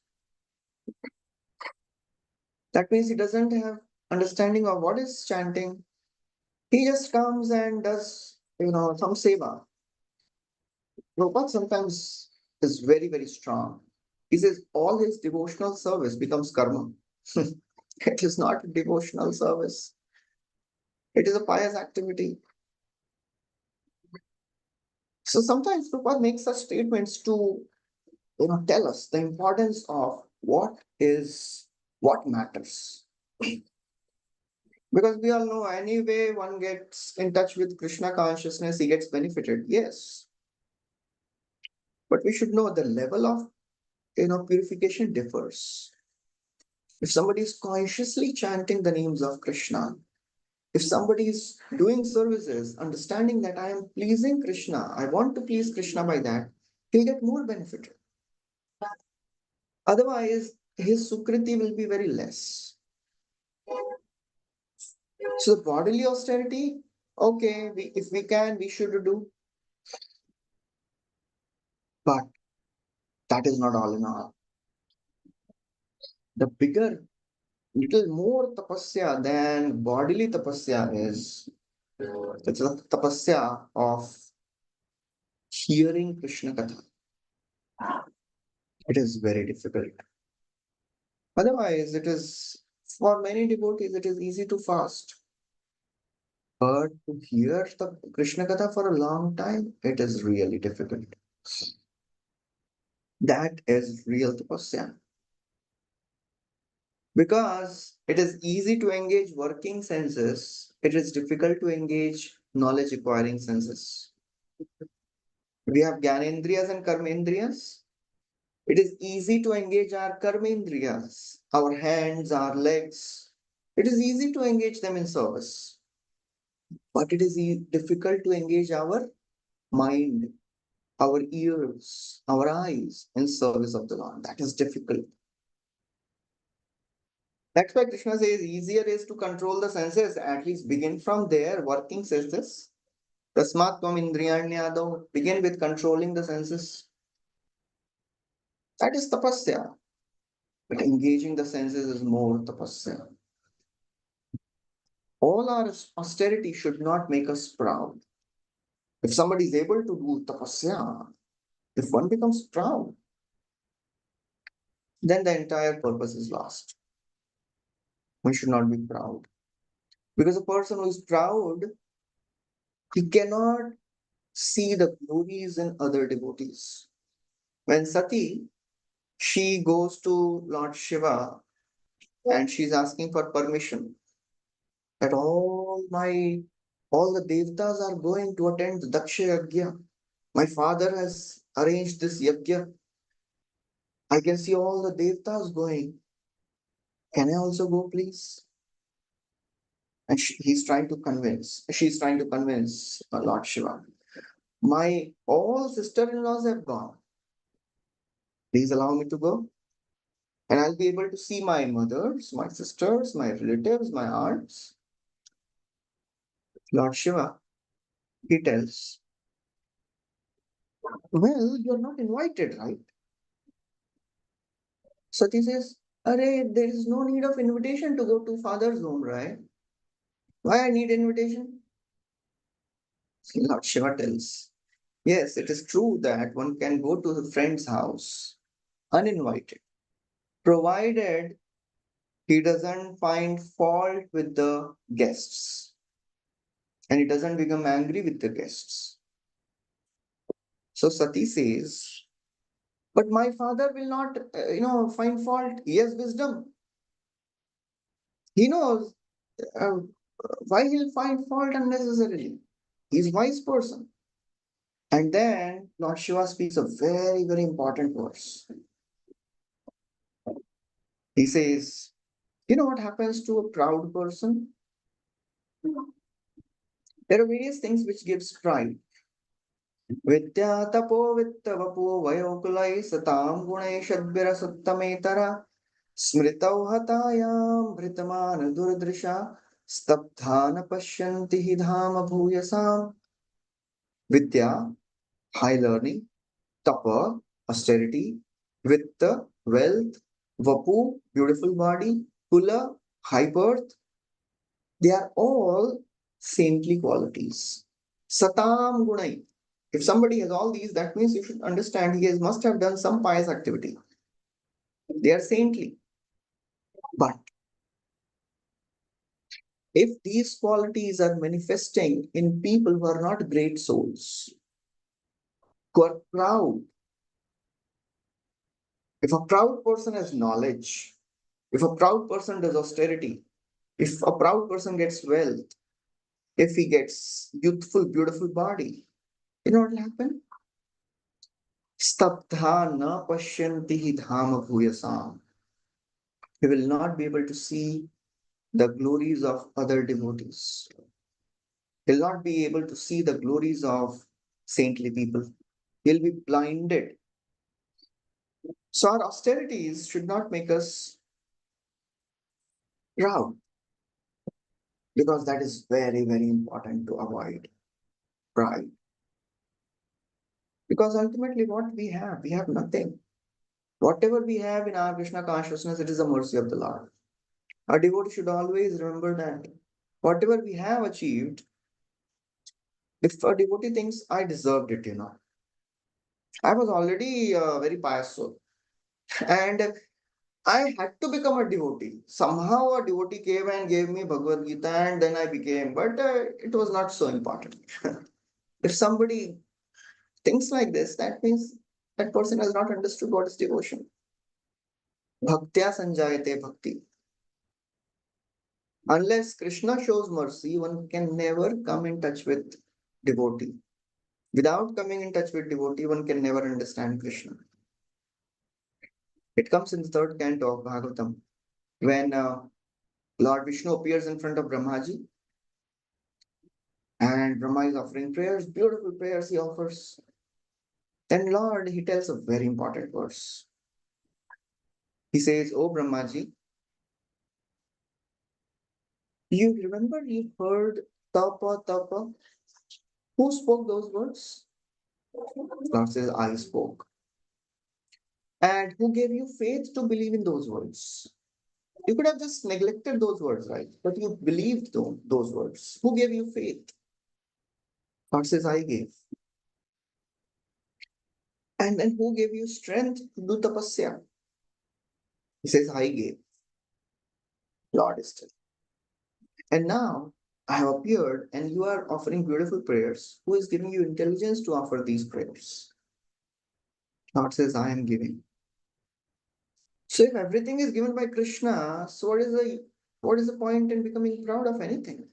that means he doesn't have understanding of what is chanting. He just comes and does, some seva. Prabhupada sometimes is very, very strong. He says all his devotional service becomes karma. It is not a devotional service. It is a pious activity. So sometimes Prabhupada makes such statements to tell us the importance of what matters. Because we all know anyway one gets in touch with Krishna consciousness, he gets benefited. Yes. But we should know the level of purification differs. If somebody is consciously chanting the names of Krishna, if somebody is doing services, understanding that I am pleasing Krishna, I want to please Krishna by that, he'll get more benefit. Otherwise, his sukriti will be very less. So the bodily austerity, okay, if we can, we should do. But that is not all in all. The bigger, little more tapasya than bodily tapasya is it's the tapasya of hearing Krishna Katha. It is very difficult. Otherwise, it is, for many devotees, it is easy to fast. But to hear the Krishna Katha for a long time, it is really difficult. That is real tapasya. Because it is easy to engage working senses it is difficult to engage knowledge acquiring senses. We have Gyanendriyas and Karmendriyas. It is easy to engage our Karmendriyas, our hands, our legs. It is easy to engage them in service. But it is difficult to engage our mind, our ears, our eyes in service of the Lord. That is difficult. That's why Krishna says easier is to control the senses, at least begin from there. Working says this. Tasmat tvam indriyanyado. Begin with controlling the senses. That is tapasya. But engaging the senses is more tapasya. All our austerity should not make us proud. If somebody is able to do tapasya, if one becomes proud, then the entire purpose is lost. One should not be proud. Because a person who is proud, he cannot see the glories in other devotees. When Sati, she goes to Lord Shiva and she's asking for permission that all the devtas are going to attend the Daksha Yajna. My father has arranged this yajna. I can see all the devtas going. Can I also go, please? And she's trying to convince Lord Shiva. My all sister-in-laws have gone. Please allow me to go. And I'll be able to see my mothers, my sisters, my relatives, my aunts. Lord Shiva, he tells, well, you're not invited, right? Sati says, Arey, there is no need of invitation to go to father's home, right? Why I need invitation? Lord Shiva tells, yes, it is true that one can go to a friend's house uninvited, provided he doesn't find fault with the guests and he doesn't become angry with the guests. So Sati says, but my father will not, find fault. He has wisdom. He knows uh, why he'll find fault unnecessarily. He's a wise person. And then Lord Shiva speaks a very, very important verse. He says, you know what happens to a proud person? There are various things which gives pride. Vidya tapo vitta vapo vayokulai satam gunai shadbira sattametara smritau hatayam bhritamana durdrisha stabdhana pashyanti hi dhama bhuyasam. Vidya, high learning, tapa, austerity, vitta, wealth, vapu, beautiful body, kula, high birth, they are all saintly qualities. Satam gunai. If somebody has all these, that means you should understand must have done some pious activity. They are saintly. But if these qualities are manifesting in people who are not great souls, who are proud, if a proud person has knowledge, if a proud person does austerity, if a proud person gets wealth, if he gets youthful, beautiful body, you know what will happen? Stabdha na pashyanti hi dhama bhuyasam. He will not be able to see the glories of other devotees. He'll not be able to see the glories of saintly people. He'll be blinded. So our austerities should not make us proud, because that is very, very important to avoid pride. Because ultimately what we have nothing. Whatever we have in our Krishna consciousness, it is the mercy of the Lord. Our devotee should always remember that whatever we have achieved, if a devotee thinks I deserved it, I was already a very pious soul. And I had to become a devotee. Somehow a devotee came and gave me Bhagavad Gita and then I became, but it was not so important. If somebody thinks like this, that means that person has not understood what is devotion. Bhaktya sanjayate bhakti. Unless Krishna shows mercy, one can never come in touch with devotee. Without coming in touch with devotee, one can never understand Krishna. It comes in the third canto of Bhagavatam when Lord Vishnu appears in front of Brahmaji and Brahma is offering prayers, beautiful prayers he offers. Then Lord, he tells a very important verse. He says, "Oh Brahmaji, you remember you heard tapa, tapa? Who spoke those words?" Lord says, "I spoke." "And who gave you faith to believe in those words?" You could have just neglected those words, right? But you believed those words. Who gave you faith? Lord says, "I gave." "And then who gave you strength to do tapasya?" He says, "I gave." Lord is still. "And now I have appeared and you are offering beautiful prayers. Who is giving you intelligence to offer these prayers?" Lord says, "I am giving." So if everything is given by Krishna, so what is the point in becoming proud of anything?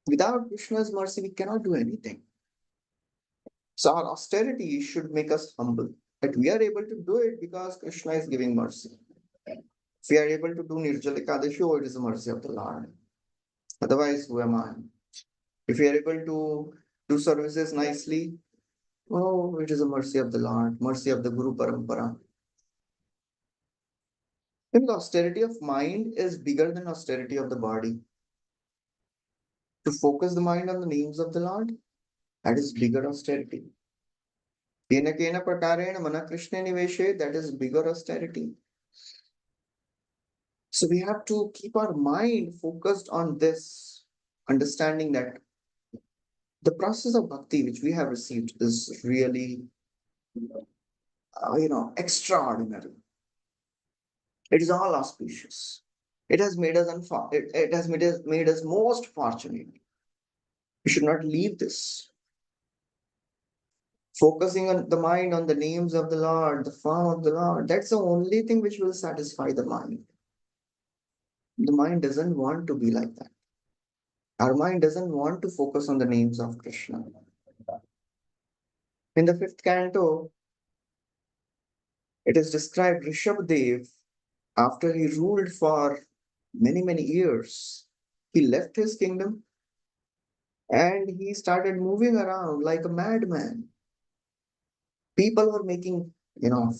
Without Krishna's mercy, we cannot do anything. So our austerity should make us humble. That we are able to do it because Krishna is giving mercy. If we are able to do Nirjala Ekadashi, oh, it is the mercy of the Lord. Otherwise, who am I? If we are able to do services nicely, oh, it is the mercy of the Lord, mercy of the Guru Parampara. And the austerity of mind is bigger than austerity of the body. To focus the mind on the names of the Lord, that is bigger austerity. Kena kena prakarena mana Krishna niveshe, that is bigger austerity. So we have to keep our mind focused on this, understanding that the process of bhakti which we have received is really, extraordinary. It is all auspicious. It has made us it has made us most fortunate. We should not leave this. Focusing on the mind on the names of the Lord, the form of the Lord, that's the only thing which will satisfy the mind. The mind doesn't want to be like that. Our mind doesn't want to focus on the names of Krishna. In the fifth canto, it is described Rishabdev, after he ruled for many, many years, he left his kingdom and he started moving around like a madman. People were making,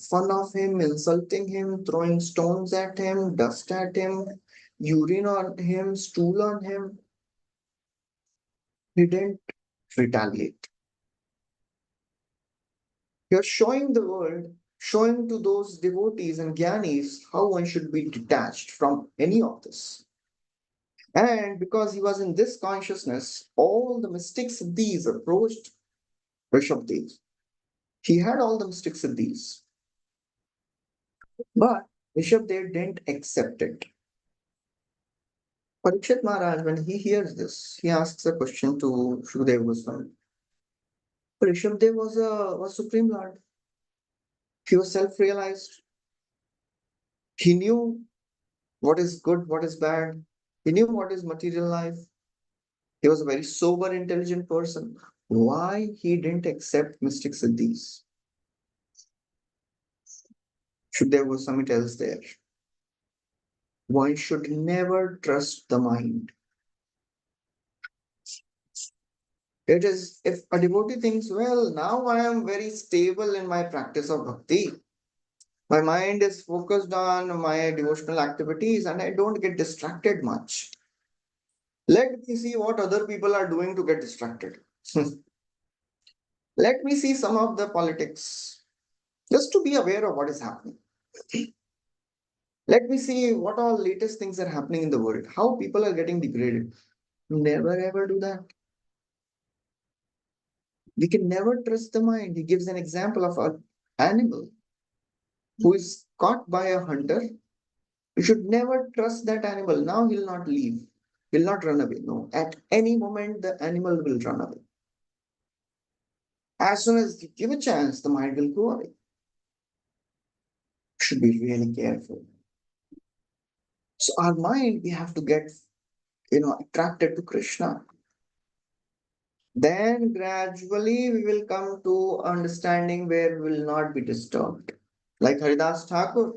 fun of him, insulting him, throwing stones at him, dust at him, urine on him, stool on him. He didn't retaliate. You're showing the world, showing to those devotees and jnanis how one should be detached from any of this. And because he was in this consciousness, all the mystic siddhis approached Rishabdev. He had all the mystic siddhis. But Rishabdev didn't accept it. Parikshit Maharaj, when he hears this, he asks a question to Shukadeva Goswami. Rishabdev was Supreme Lord. He was self-realized. He knew what is good, what is bad. He knew what is material life. He was a very sober, intelligent person. Why he didn't accept mystic siddhis? Shukadeva Goswami tells there, one should never trust the mind. It is, if a devotee thinks, well, now I am very stable in my practice of bhakti. My mind is focused on my devotional activities and I don't get distracted much. Let me see what other people are doing to get distracted. Let me see some of the politics, just to be aware of what is happening. Let me see what all latest things are happening in the world, how people are getting degraded. Never ever do that. We can never trust the mind. He gives an example of an animal who is caught by a hunter. You should never trust that animal. Now he'll not leave. He'll not run away. No. At any moment, the animal will run away. As soon as you give a chance, the mind will go away. Should be really careful. So our mind, we have to get, attracted to Krishna. Then gradually we will come to understanding where we will not be disturbed. Like Haridas Thakur,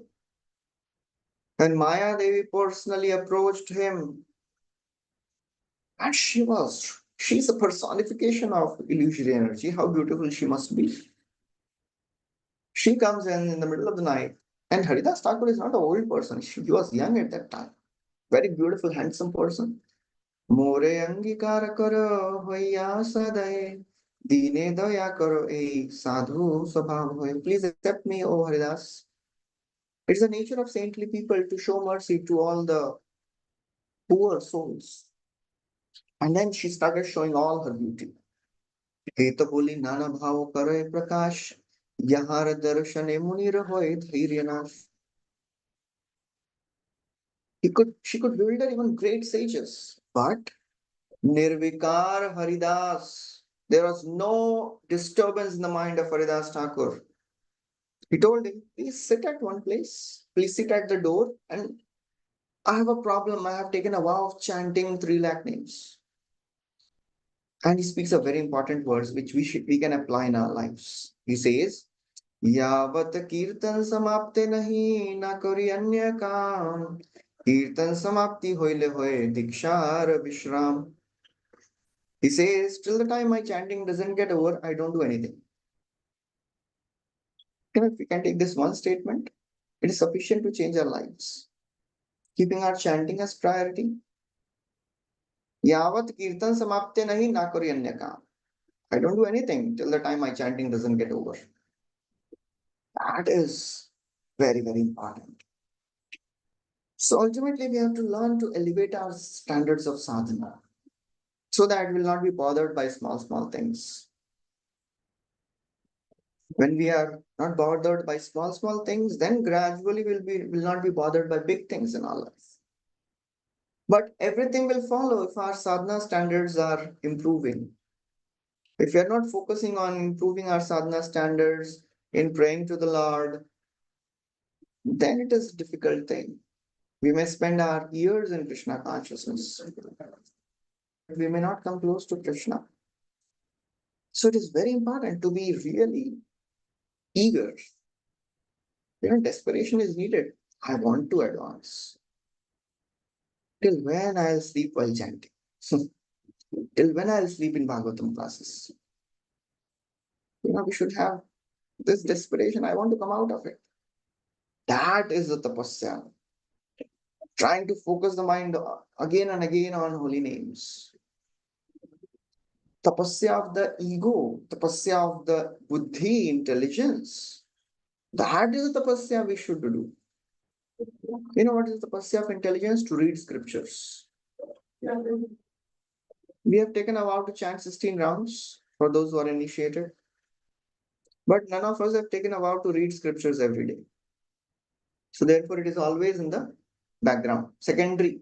when Maya Devi personally approached him, and she's a personification of illusory energy. How beautiful she must be. She comes in the middle of the night, and Haridas Thakur is not an old person. He was young at that time. Very beautiful, handsome person. More angikara karo hoya sadai. Dine daya karo ei sadhu swabhav hoy. Please accept me, O Haridas. It's the nature of saintly people to show mercy to all the poor souls. And then she started showing all her beauty. हे तो बोली नाना भाव करे प्रकाश यहार दर्शने मुनिर होए धैर्यनाश. She could build her even great sages, but Nirvikar Haridas, there was no disturbance in the mind of Haridas Thakur. He told him, please sit at one place, please sit at the door, and I have a problem. I have taken a vow of chanting 3 lakh names. And he speaks of very important words which we can apply in our lives. He says, यावत कीर्तन समाप्ते नहीं ना करी अन्य काम कीर्तन समाप्ति होइले होए दीक्षार विश्राम. He says, till the time my chanting doesn't get over, I don't do anything. If we can take this one statement, it is sufficient to change our lives. Keeping our chanting as priority. Yavat kirtan samapte nahi na kari anya kaam. I don't do anything till the time my chanting doesn't get over. That is very, very important. So ultimately, we have to learn to elevate our standards of sadhana so that we'll not be bothered by small, small things. When we are not bothered by small, small things, then gradually will not be bothered by big things in our life. But everything will follow if our sadhana standards are improving. If we are not focusing on improving our sadhana standards in praying to the Lord, then it is a difficult thing. We may spend our years in Krishna consciousness. We may not come close to Krishna. So it is very important to be really eager. Desperation is needed. I want to advance. Till when I'll sleep while chanting? Till when I'll sleep in Bhagavatam classes? We should have this desperation. I want to come out of it. That is the tapasya. Trying to focus the mind again and again on holy names. Tapasya of the ego, tapasya of the buddhi, intelligence. That is the tapasya we should do. What is the tapasya of intelligence? To read scriptures. We have taken a vow to chant 16 rounds for those who are initiated. But none of us have taken a vow to read scriptures every day. So therefore, it is always in the background, secondary.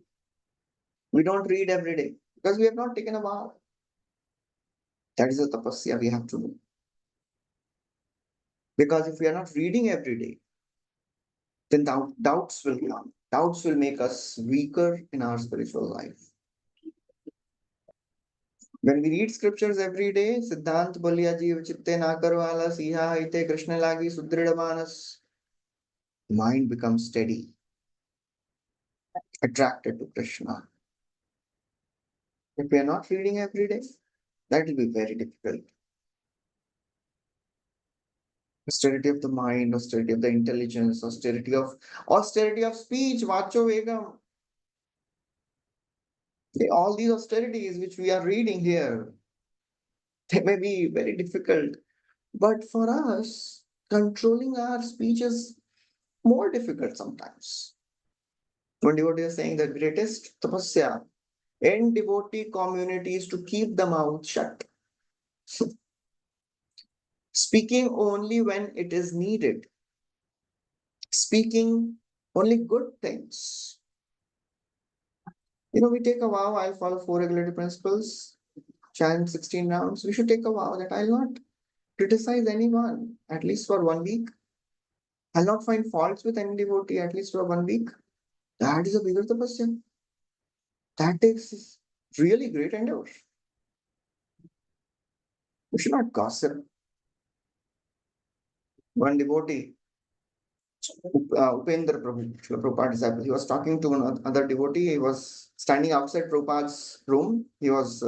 We don't read every day because we have not taken a vow. That is the tapasya we have to do. Because if we are not reading every day, then doubts will come. Doubts will make us weaker in our spiritual life. When we read scriptures every day, Siddhant Bolya Jeev Chitte Nakaro Ala Siha Haite Krishna Lagi Sudrida Manas, mind becomes steady, attracted to Krishna. If we are not reading every day, that will be very difficult. Austerity of the mind, austerity of the intelligence, austerity of speech, vacho vegam. All these austerities which we are reading here, they may be very difficult. But for us, controlling our speech is more difficult sometimes. One devotee is saying the greatest tapasya in devotee communities to keep the mouth shut. Speaking only when it is needed. Speaking only good things. We take a vow, I'll follow 4 regulative principles, chant 16 rounds. We should take a vow that I'll not criticize anyone, at least for 1 week. I'll not find faults with any devotee, at least for 1 week. That is a bigger tapasya. That takes really great endeavor. We should not gossip. One devotee, Upendra Prabhu, Srila Prabhupada disciple, he was talking to another devotee. He was standing outside Prabhupada's room. He was,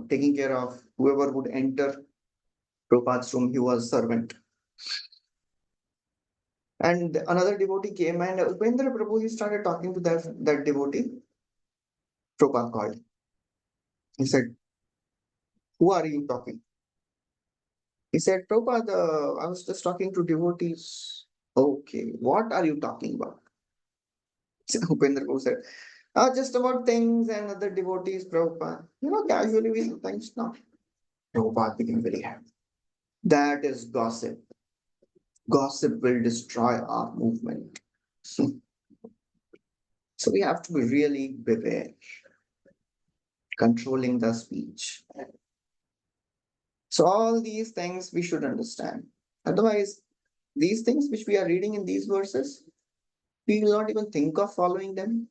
taking care of whoever would enter Prabhupada's room. He was servant. And another devotee came, and Upendra Prabhu, he started talking to that devotee. Prabhupada called. He said, "Who are you talking?" He said, "Prabhupada, I was just talking to devotees." "Okay, what are you talking about?" Upendra Prabhu said, "Just about things and other devotees, Prabhupada. Casually we sometimes talk." Prabhupada became very happy. That is gossip. Gossip will destroy our movement. So we have to be really beware, controlling the speech. So all these things we should understand. Otherwise, these things which we are reading in these verses, we will not even think of following them.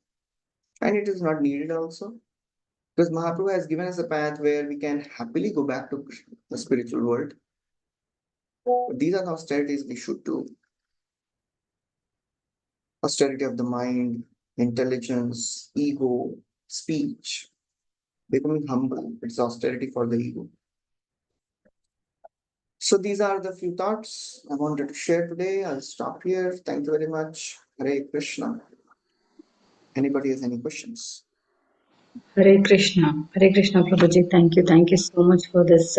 And it is not needed also. Because Mahaprabhu has given us a path where we can happily go back to the spiritual world. But these are the austerities we should do. Austerity of the mind, intelligence, ego, speech, becoming humble. It's austerity for the ego. So these are the few thoughts I wanted to share today. I'll stop here. Thank you very much. Hare Krishna. Anybody has any questions? Hare Krishna. Hare Krishna, Prabhuji. Thank you. Thank you so much for this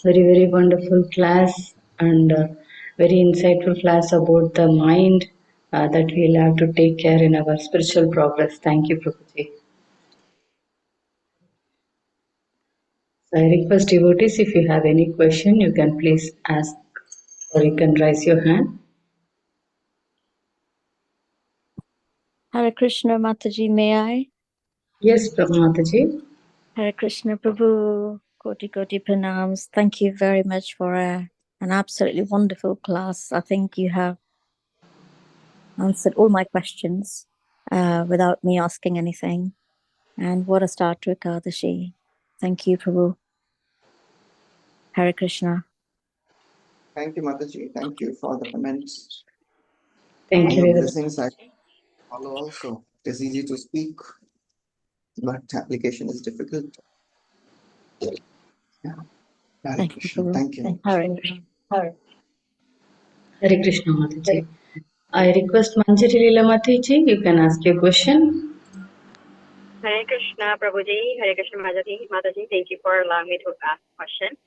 very, very wonderful class and very insightful class about the mind that we'll have to take care in our spiritual progress. Thank you, Prabhuji. So I request devotees, if you have any question, you can please ask or you can raise your hand. Hare Krishna Mataji, may I? Yes, Mataji. Hare Krishna Prabhu, Koti Koti Pranams. Thank you very much for an absolutely wonderful class. I think you have answered all my questions without me asking anything. And what a start to Ekadashi. Thank you, Prabhu. Hare Krishna. Thank you, Mataji. Thank you for the comments. Thank And you. your blessings I follow also. It is easy to speak, but application is difficult. Yeah. Hare Thank you, Krishna. Prabhu. Thank you. Hare Krishna. Hare Krishna, Mataji. I request Manjari Leela Mataji, you can ask your question. Hare Krishna, Prabhuji. Hare Krishna, Mataji. Thank you for allowing me to ask a question.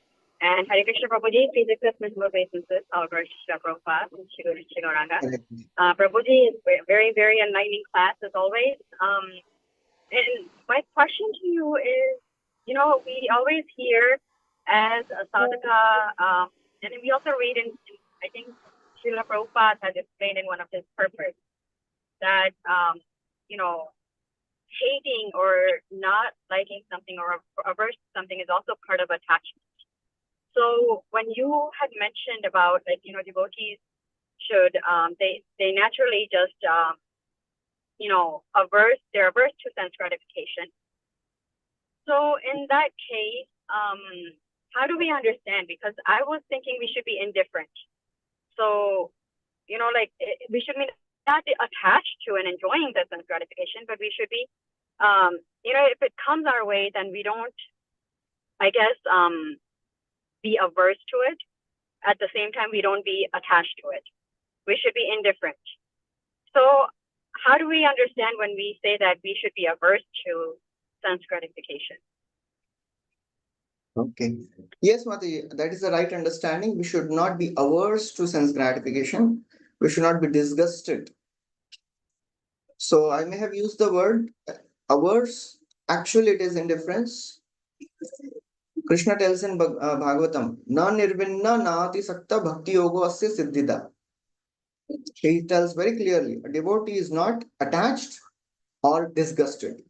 And Hare Krishna, Prabhuji. Please accept my humble obeisances. All glory to Srila Prabhupada and Shri Gauranga. Prabhuji is very, very enlightening class as always. And my question to you is, we always hear as a sadhaka, and we also read in I think Srila Prabhupada has explained in one of his purpose that, hating or not liking something or averse to something is also part of attachment. So when you had mentioned about devotees should they naturally just they're averse to sense gratification. So in that case, how do we understand? Because I was thinking we should be indifferent. So we should not be attached to and enjoying the sense gratification, but we should be if it comes our way, then we don't, I guess, be averse to it. At the same time, we don't be attached to it. We should be indifferent. So how do we understand when we say that we should be averse to sense gratification? Okay. Yes, Mataji, that is the right understanding. We should not be averse to sense gratification. We should not be disgusted. So I may have used the word averse. Actually, it is indifference. Krishna tells in Bhagavatam, na nirvinna naati sakta bhakti yogo asya siddhida. He tells very clearly, a devotee is not attached or disgusted.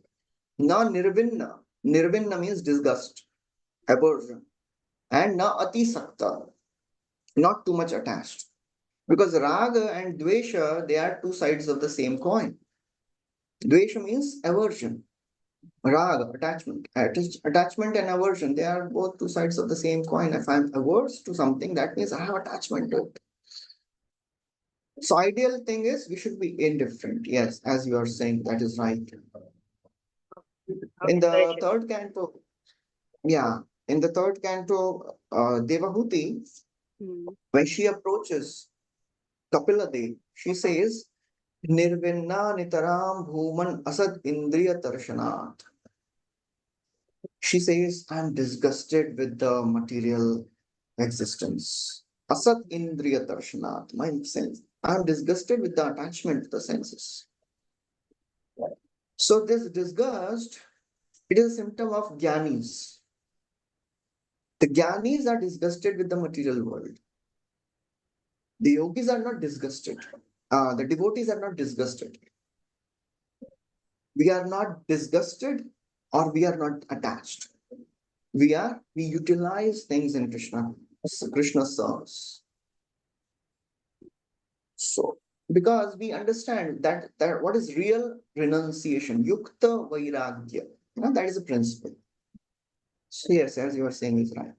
Na nirvinna. Nirvinna means disgust, aversion. And na ati sakta, not too much attached. Because raga and dvesha, they are two sides of the same coin. Dvesha means aversion. Raga, attachment. Attachment and aversion, they are both two sides of the same coin. If I'm averse to something, that means I have attachment to it. So ideal thing is we should be indifferent. Yes, as you are saying, that is right. In the third canto, yeah, in the third canto, Devahuti, when she approaches Kapila Dev, she says, Nirvinna nitaram bhuman asad indriya darshanat. She says, I'm disgusted with the material existence. Asad indriya darshanat, my sense. I'm disgusted with the attachment to the senses. So this disgust, it is a symptom of jnanis. The jnanis are disgusted with the material world. The yogis are not disgusted. The devotees are not disgusted. We are not disgusted or we are not attached. We utilize things in Krishna serves. So because we understand that what is real renunciation, yukta vairagya, that is a principle. So yes, as you are saying is right.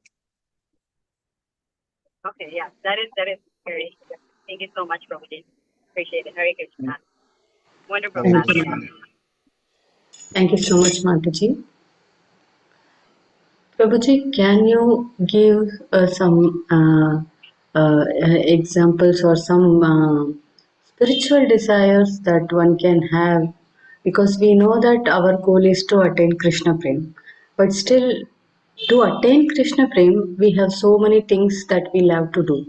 Okay, yeah, that is very. Thank you so much, Prabhuji. Appreciate it. Hare Krishna. Wonderful Thank class. you. Thank you so much, Mataji. Prabhuji, can you give some examples or some spiritual desires that one can have? Because we know that our goal is to attain Krishna Prem. But still, to attain Krishna Prem, we have so many things that we love to do.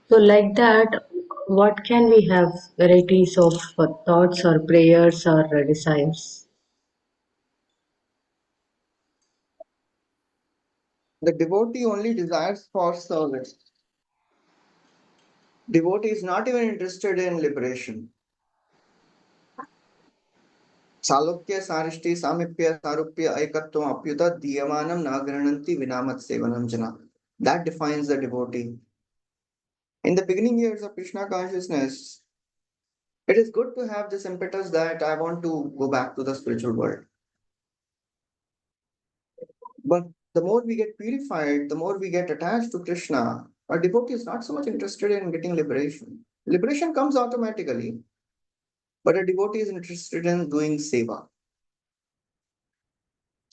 So like that, what can we have varieties of thoughts or prayers or desires? The devotee only desires for service. Devotee is not even interested in liberation. Salokya sarishti samipya sarupya aikatvam apyuta diyamanam nagrananti vinamat sevanam jana. That defines the devotee. In the beginning years of Krishna consciousness, it is good to have this impetus that I want to go back to the spiritual world. But the more we get purified, the more we get attached to Krishna, our devotee is not so much interested in getting liberation. Liberation comes automatically, but a devotee is interested in doing seva.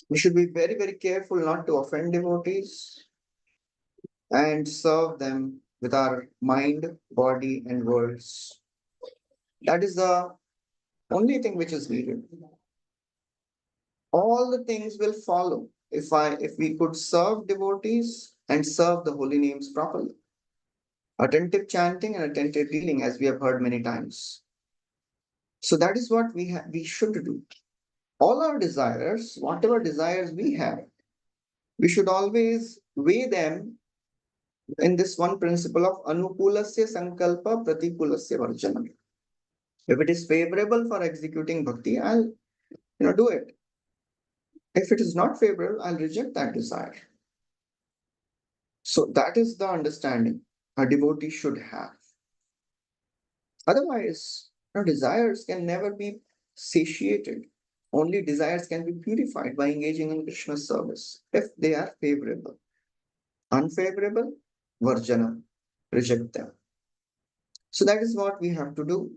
We should be very, very careful not to offend devotees and serve them with our mind, body, and words. That is the only thing which is needed. All the things will follow if we could serve devotees and serve the holy names properly. Attentive chanting and attentive dealing, as we have heard many times. So that is what we should do. All our desires, whatever desires we have, we should always weigh them in this one principle of anukulasya sankalpa pratikulasya varjanam. If it is favorable for executing bhakti, I'll do it. If it is not favorable, I'll reject that desire. So that is the understanding a devotee should have. Otherwise, desires can never be satiated. Only desires can be purified by engaging in Krishna's service if they are favorable. Unfavorable, varjana, reject them. So that is what we have to do.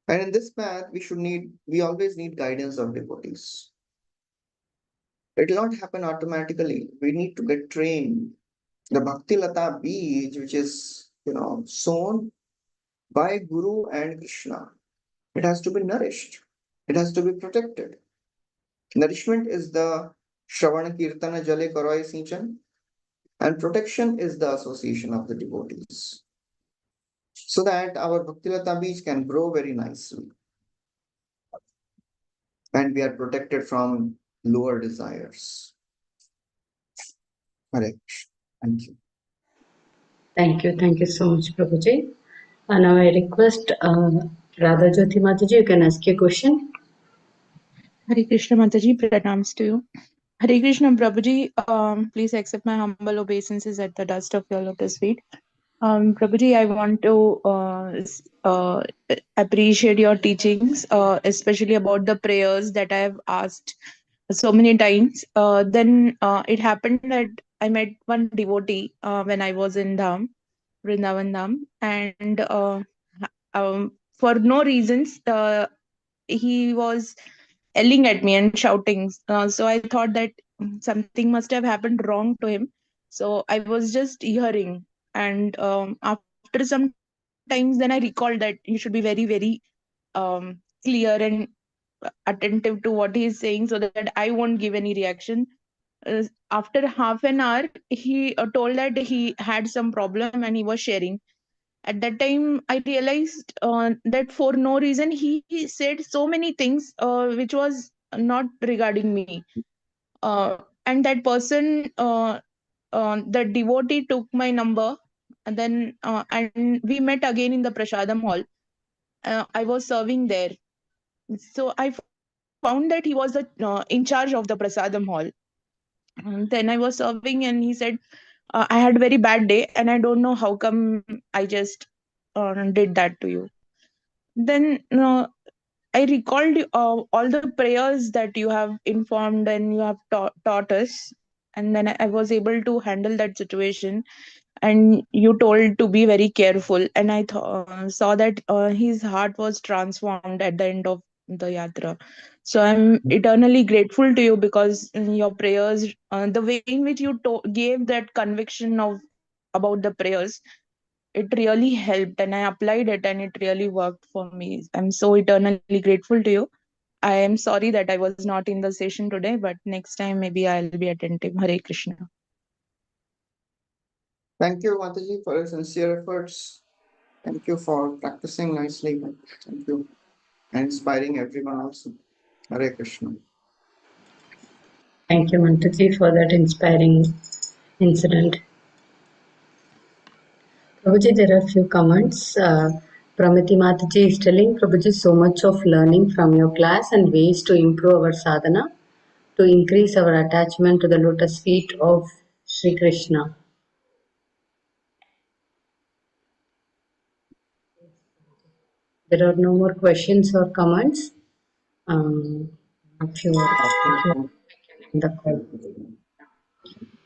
And in this path, we always need guidance of devotees. It will not happen automatically. We need to get trained. The Bhakti Lata Beej, which is, sown by Guru and Krishna, it has to be nourished. It has to be protected. Nourishment is the Shravana Kirtana Jale Karoi Sinchan, and protection is the association of the devotees. So that our Bhaktilata Beej can grow very nicely. And we are protected from lower desires. Correct. Thank you. Thank you so much, Prabhuji. And now I request Radha Jyoti Mataji, you can ask a question. Hare Krishna Mataji, pranams to you. Hare Krishna Prabhuji, please accept my humble obeisances at the dust of your lotus feet. Prabhuji, I want to appreciate your teachings, especially about the prayers that I have asked so many times. Then it happened that I met one devotee when I was in Dham, Vrindavan Dham, and for no reasons, he was yelling at me and shouting. So I thought that something must have happened wrong to him. So I was just hearing. And after some times, then I recalled that you should be very, very clear and attentive to what he is saying so that I won't give any reaction. After half an hour, he told that he had some problem and he was sharing. At that time, I realized that for no reason he said so many things which was not regarding me. And that person, the devotee, took my number, and then and we met again in the prasadam hall. I was serving there, so I found that he was the in charge of the prasadam hall. And then I was serving, and he said, I had a very bad day, and I don't know how come I just did that to you. Then I recalled all the prayers that you have informed and you have taught us. And then I was able to handle that situation. And you told to be very careful. And I saw that his heart was transformed at the end of the yatra. So I'm eternally grateful to you because your prayers, the way in which you gave that conviction of about the prayers, it really helped, and I applied it and it really worked for me. I'm so eternally grateful to you. I am sorry that I was not in the session today, but next time maybe I'll be attentive. Hare Krishna. Thank you, Mataji, for your sincere efforts. Thank you for practicing nicely. Thank you. And inspiring everyone also. Hare Krishna. Thank you, Mataji, for that inspiring incident. Prabhuji, there are a few comments. Pramati Mataji is telling, Prabhuji, so much of learning from your class and ways to improve our sadhana, to increase our attachment to the lotus feet of Sri Krishna. There are no more questions or comments. If you in the call.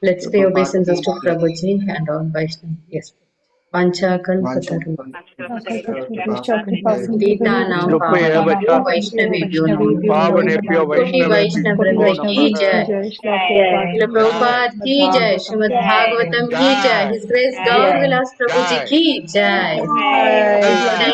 Let's pay obeisances to Prabhuji and all Vaishnava. Yes. Pancha Kalpataru. Pita Nam Pavanebhyo Vaishnavibhyo Namo. Koti Vaishnav Vrinda Ki Jai. Srila Prabhupada Ki Jai. Srimad Bhagavatam Ki Jai. His Grace Gaur Vilas Prabhuji Ki Jai. Thank